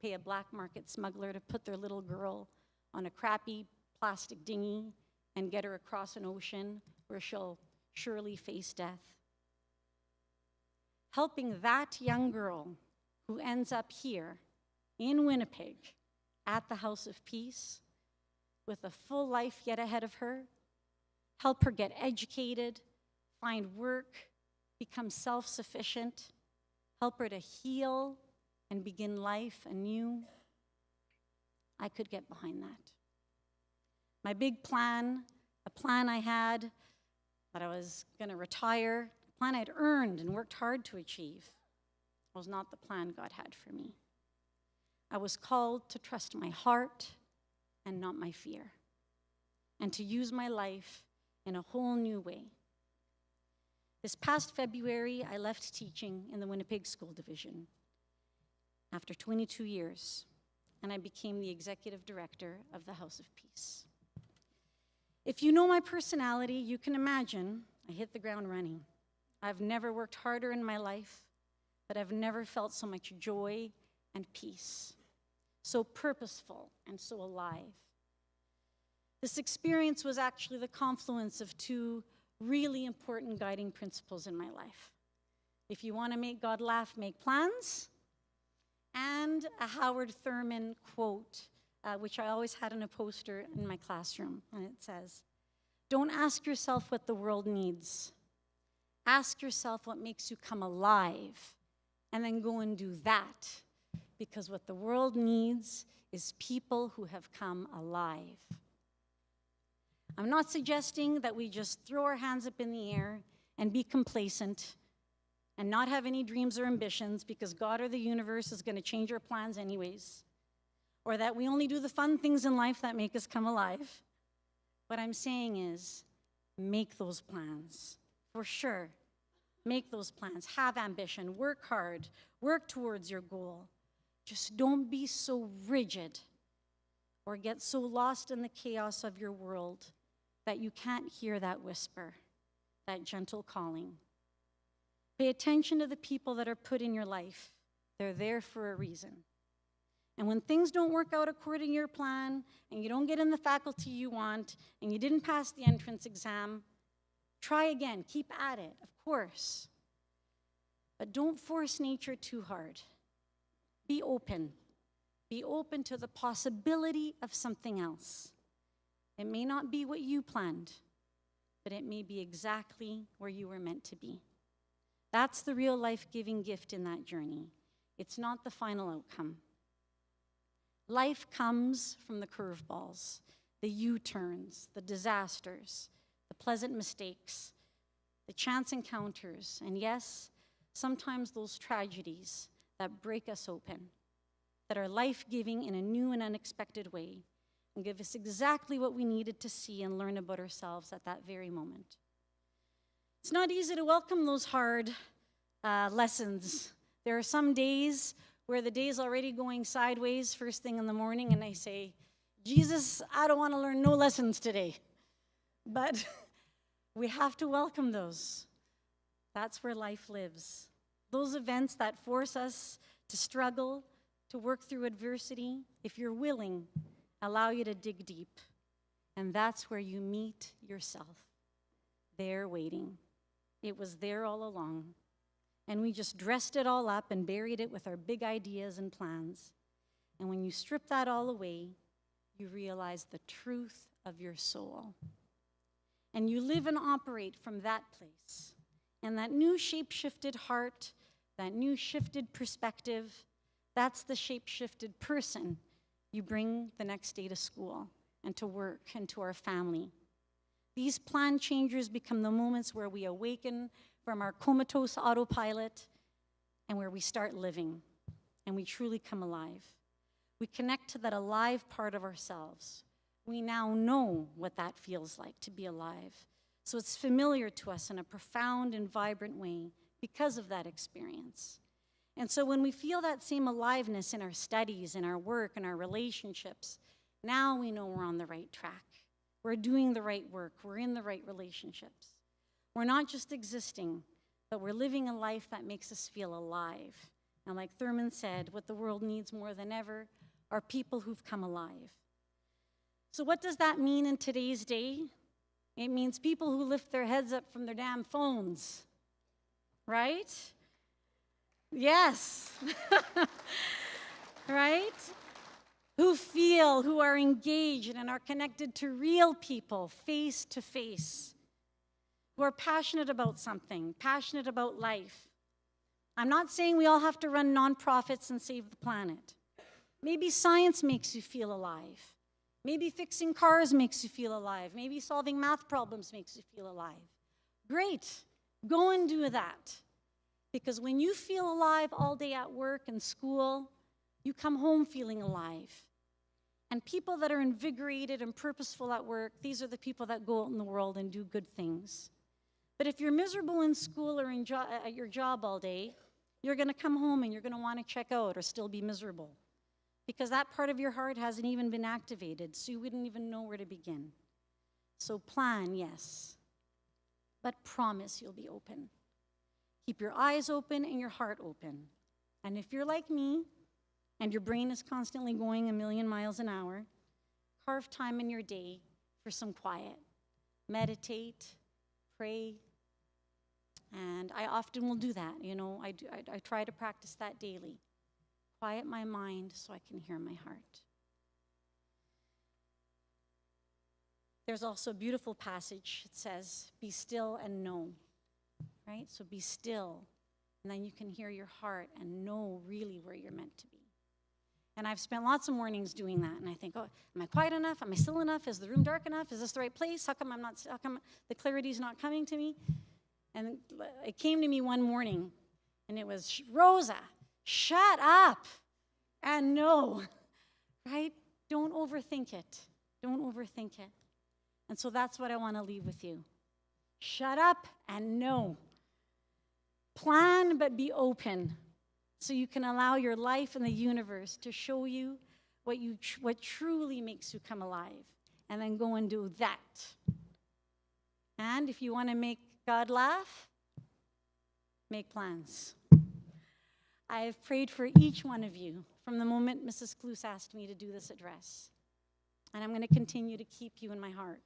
[SPEAKER 6] pay a black market smuggler to put their little girl on a crappy plastic dinghy and get her across an ocean where she'll surely face death. Helping that young girl who ends up here in Winnipeg at the House of Peace with a full life yet ahead of her, help her get educated, find work, become self-sufficient, help her to heal and begin life anew. I could get behind that. My big plan, a plan I had that I was going to retire, a plan I'd earned and worked hard to achieve, was not the plan God had for me. I was called to trust my heart and not my fear, and to use my life in a whole new way. This past February, I left teaching in the Winnipeg School Division after 22 years, and I became the executive director of the House of Peace. If you know my personality, you can imagine I hit the ground running. I've never worked harder in my life, but I've never felt so much joy and peace, so purposeful and so alive. This experience was actually the confluence of two really important guiding principles in my life. If you want to make God laugh, make plans, and a Howard Thurman quote, which I always had on a poster in my classroom, and it says, "Don't ask yourself what the world needs. Ask yourself what makes you come alive, and then go and do that, because what the world needs is people who have come alive." I'm not suggesting that we just throw our hands up in the air and be complacent and not have any dreams or ambitions because God or the universe is going to change our plans anyways, or that we only do the fun things in life that make us come alive. What I'm saying is, make those plans, for sure. Make those plans, have ambition, work hard, work towards your goal. Just don't be so rigid or get so lost in the chaos of your world that you can't hear that whisper, that gentle calling. Pay attention to the people that are put in your life. They're there for a reason. And when things don't work out according to your plan, and you don't get in the faculty you want, and you didn't pass the entrance exam, try again, keep at it, of course. But don't force nature too hard. Be open. Be open to the possibility of something else. It may not be what you planned, but it may be exactly where you were meant to be. That's the real life-giving gift in that journey. It's not the final outcome. Life comes from the curveballs, the U-turns, the disasters, the pleasant mistakes, the chance encounters, and yes, sometimes those tragedies that break us open, that are life-giving in a new and unexpected way, and give us exactly what we needed to see and learn about ourselves at that very moment. It's not easy to welcome those hard lessons. There are some days where the day's already going sideways first thing in the morning, and I say, Jesus, I don't want to learn no lessons today. But we have to welcome those. That's where life lives. Those events that force us to struggle, to work through adversity, if you're willing, allow you to dig deep. And that's where you meet yourself. There waiting. It was there all along. And we just dressed it all up and buried it with our big ideas and plans. And when you strip that all away, you realize the truth of your soul. And you live and operate from that place. And that new shape-shifted heart, that new shifted perspective, that's the shape-shifted person you bring the next day to school and to work and to our family. These plan changers become the moments where we awaken from our comatose autopilot and where we start living and we truly come alive. We connect to that alive part of ourselves. We now know what that feels like to be alive. So it's familiar to us in a profound and vibrant way because of that experience. And so when we feel that same aliveness in our studies, in our work, in our relationships, Now we know we're on the right track. We're doing the right work. We're in the right relationships. We're not just existing, but we're living a life that makes us feel alive. And like Thurman said, what the world needs more than ever are people who've come alive. So what does that mean in today's day? It means people who lift their heads up from their damn phones, right? Yes. Right? Who feel, who are engaged and are connected to real people, face to face, who are passionate about something, passionate about life. I'm not saying we all have to run nonprofits and save the planet. Maybe science makes you feel alive. Maybe fixing cars makes you feel alive. Maybe solving math problems makes you feel alive. Great, go and do that. Because when you feel alive all day at work and school, you come home feeling alive. And people that are invigorated and purposeful at work, these are the people that go out in the world and do good things. But if you're miserable in school or at your job all day, you're going to come home and you're going to want to check out or still be miserable. Because that part of your heart hasn't even been activated, so you wouldn't even know where to begin. So plan, yes, but promise you'll be open. Keep your eyes open and your heart open. And if you're like me, and your brain is constantly going a million miles an hour, carve time in your day for some quiet. Meditate, pray, and I often will do that. You know, I try to practice that daily. Quiet my mind so I can hear my heart. There's also a beautiful passage. It says, be still and know, right? So be still, and then you can hear your heart and know really where you're meant to be. And I've spent lots of mornings doing that, and I think, oh, am I quiet enough? Am I still enough? Is the room dark enough? Is this the right place? How come the clarity's not coming to me? And it came to me one morning, and it was, Rosa, shut up and know, right? Don't overthink it. Don't overthink it. And so that's what I want to leave with you. Shut up and know. Plan, but be open. So you can allow your life and the universe to show you what truly makes you come alive. And then go and do that. And if you want to make God laugh, make plans. I have prayed for each one of you from the moment Mrs. Kloos asked me to do this address. And I'm going to continue to keep you in my heart.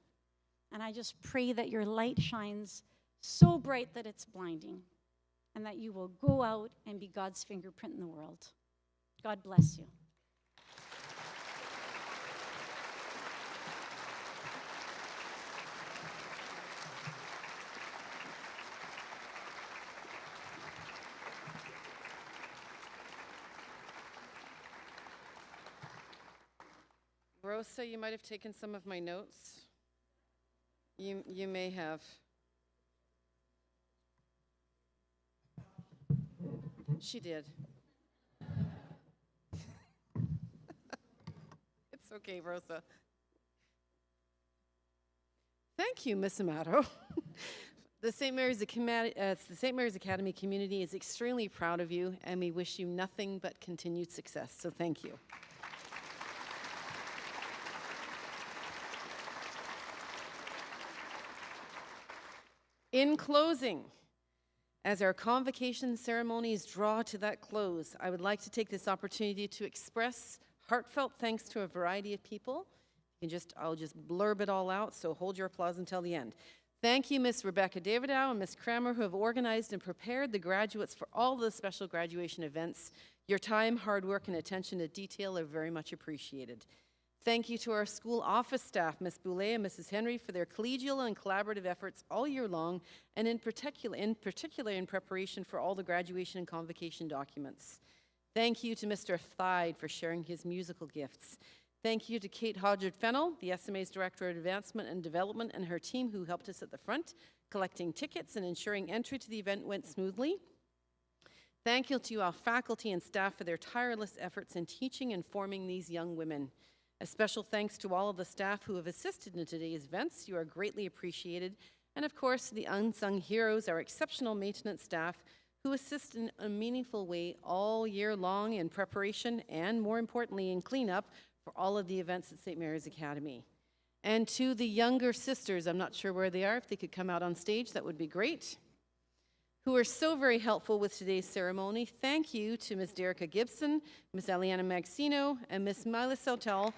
[SPEAKER 6] And I just pray that your light shines so bright that it's blinding. And that you will go out and be God's fingerprint in the world. God bless you.
[SPEAKER 1] Rosa, you might have taken some of my notes. You may have. She did. It's okay, Rosa. Thank you, Miss Amato. The St. Mary's Academy community is extremely proud of you, and we wish you nothing but continued success. So thank you. In closing, as our convocation ceremonies draw to that close, I would like to take this opportunity to express heartfelt thanks to a variety of people. I'll just blurb it all out, so hold your applause until the end. Thank you, Ms. Rebecca Davidow and Ms. Kramer, who have organized and prepared the graduates for all the special graduation events. Your time, hard work, and attention to detail are very much appreciated. Thank you to our school office staff, Ms. Boulay and Mrs. Henry, for their collegial and collaborative efforts all year long, and in particular in preparation for all the graduation and convocation documents. Thank you to Mr. Thide for sharing his musical gifts. Thank you to Kate Hodgard-Fennell, the SMA's Director of Advancement and Development, and her team who helped us at the front, collecting tickets and ensuring entry to the event went smoothly. Thank you to our faculty and staff for their tireless efforts in teaching and forming these young women. A special thanks to all of the staff who have assisted in today's events. You are greatly appreciated. And of course, the unsung heroes, our exceptional maintenance staff, who assist in a meaningful way all year long in preparation and, more importantly, in cleanup for all of the events at St. Mary's Academy. And to the younger sisters, I'm not sure where they are, if they could come out on stage, that would be great, who are so very helpful with today's ceremony. Thank you to Ms. Derica Gibson, Ms. Eliana Maxino, and Ms. Mila Sautel.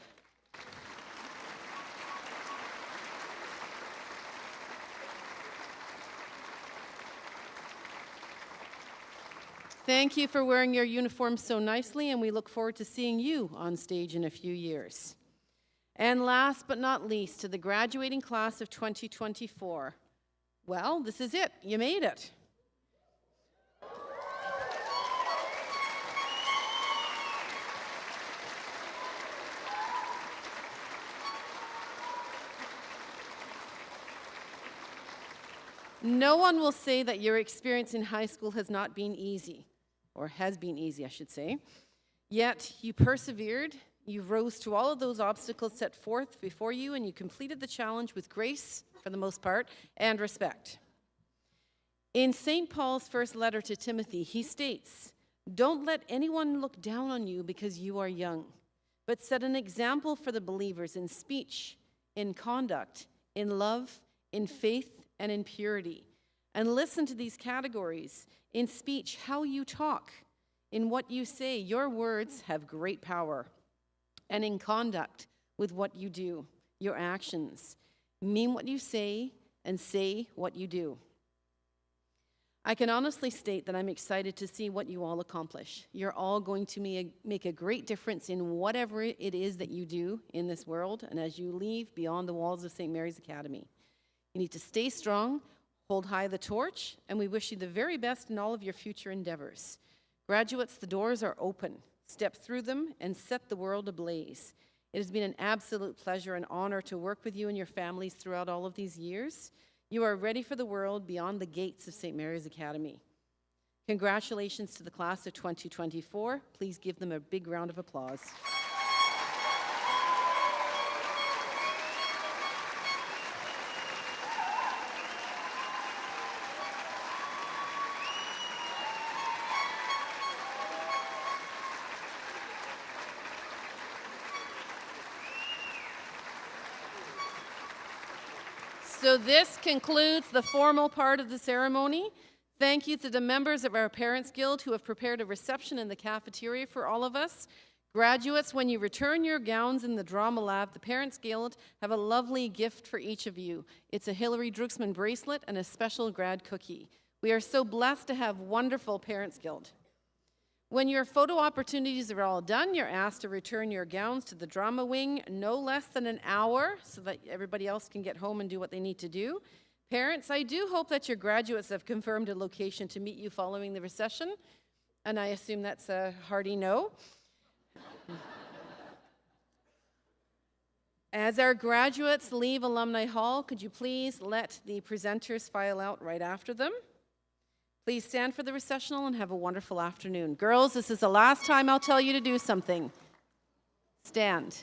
[SPEAKER 1] Thank you for wearing your uniform so nicely, and we look forward to seeing you on stage in a few years. And last but not least, to the graduating class of 2024. Well, this is it. You made it. No one will say that your experience in high school has not been easy, or has been easy, I should say. Yet you persevered, you rose to all of those obstacles set forth before you, and you completed the challenge with grace, for the most part, and respect. In St. Paul's first letter to Timothy, he states, "Don't let anyone look down on you because you are young, but set an example for the believers in speech, in conduct, in love, in faith, and in purity." And listen to these categories. In speech, how you talk. In what you say, your words have great power. And in conduct, with what you do, your actions. Mean what you say and say what you do. I can honestly state that I'm excited to see what you all accomplish. You're all going to make a great difference in whatever it is that you do in this world and as you leave beyond the walls of St. Mary's Academy. You need to stay strong, hold high the torch, and we wish you the very best in all of your future endeavors. Graduates, the doors are open. Step through them and set the world ablaze. It has been an absolute pleasure and honor to work with you and your families throughout all of these years. You are ready for the world beyond the gates of St. Mary's Academy. Congratulations to the class of 2024. Please give them a big round of applause. So this concludes the formal part of the ceremony. Thank you to the members of our Parents Guild who have prepared a reception in the cafeteria for all of us. Graduates, when you return your gowns in the Drama Lab, the Parents Guild have a lovely gift for each of you. It's a Hillary Drucksmann bracelet and a special grad cookie. We are so blessed to have wonderful Parents Guild. When your photo opportunities are all done, you're asked to return your gowns to the drama wing no less than an hour so that everybody else can get home and do what they need to do. Parents, I do hope that your graduates have confirmed a location to meet you following the recession, and I assume that's a hearty no. As our graduates leave Alumni Hall, could you please let the presenters file out right after them? Please stand for the recessional and have a wonderful afternoon. Girls, this is the last time I'll tell you to do something. Stand.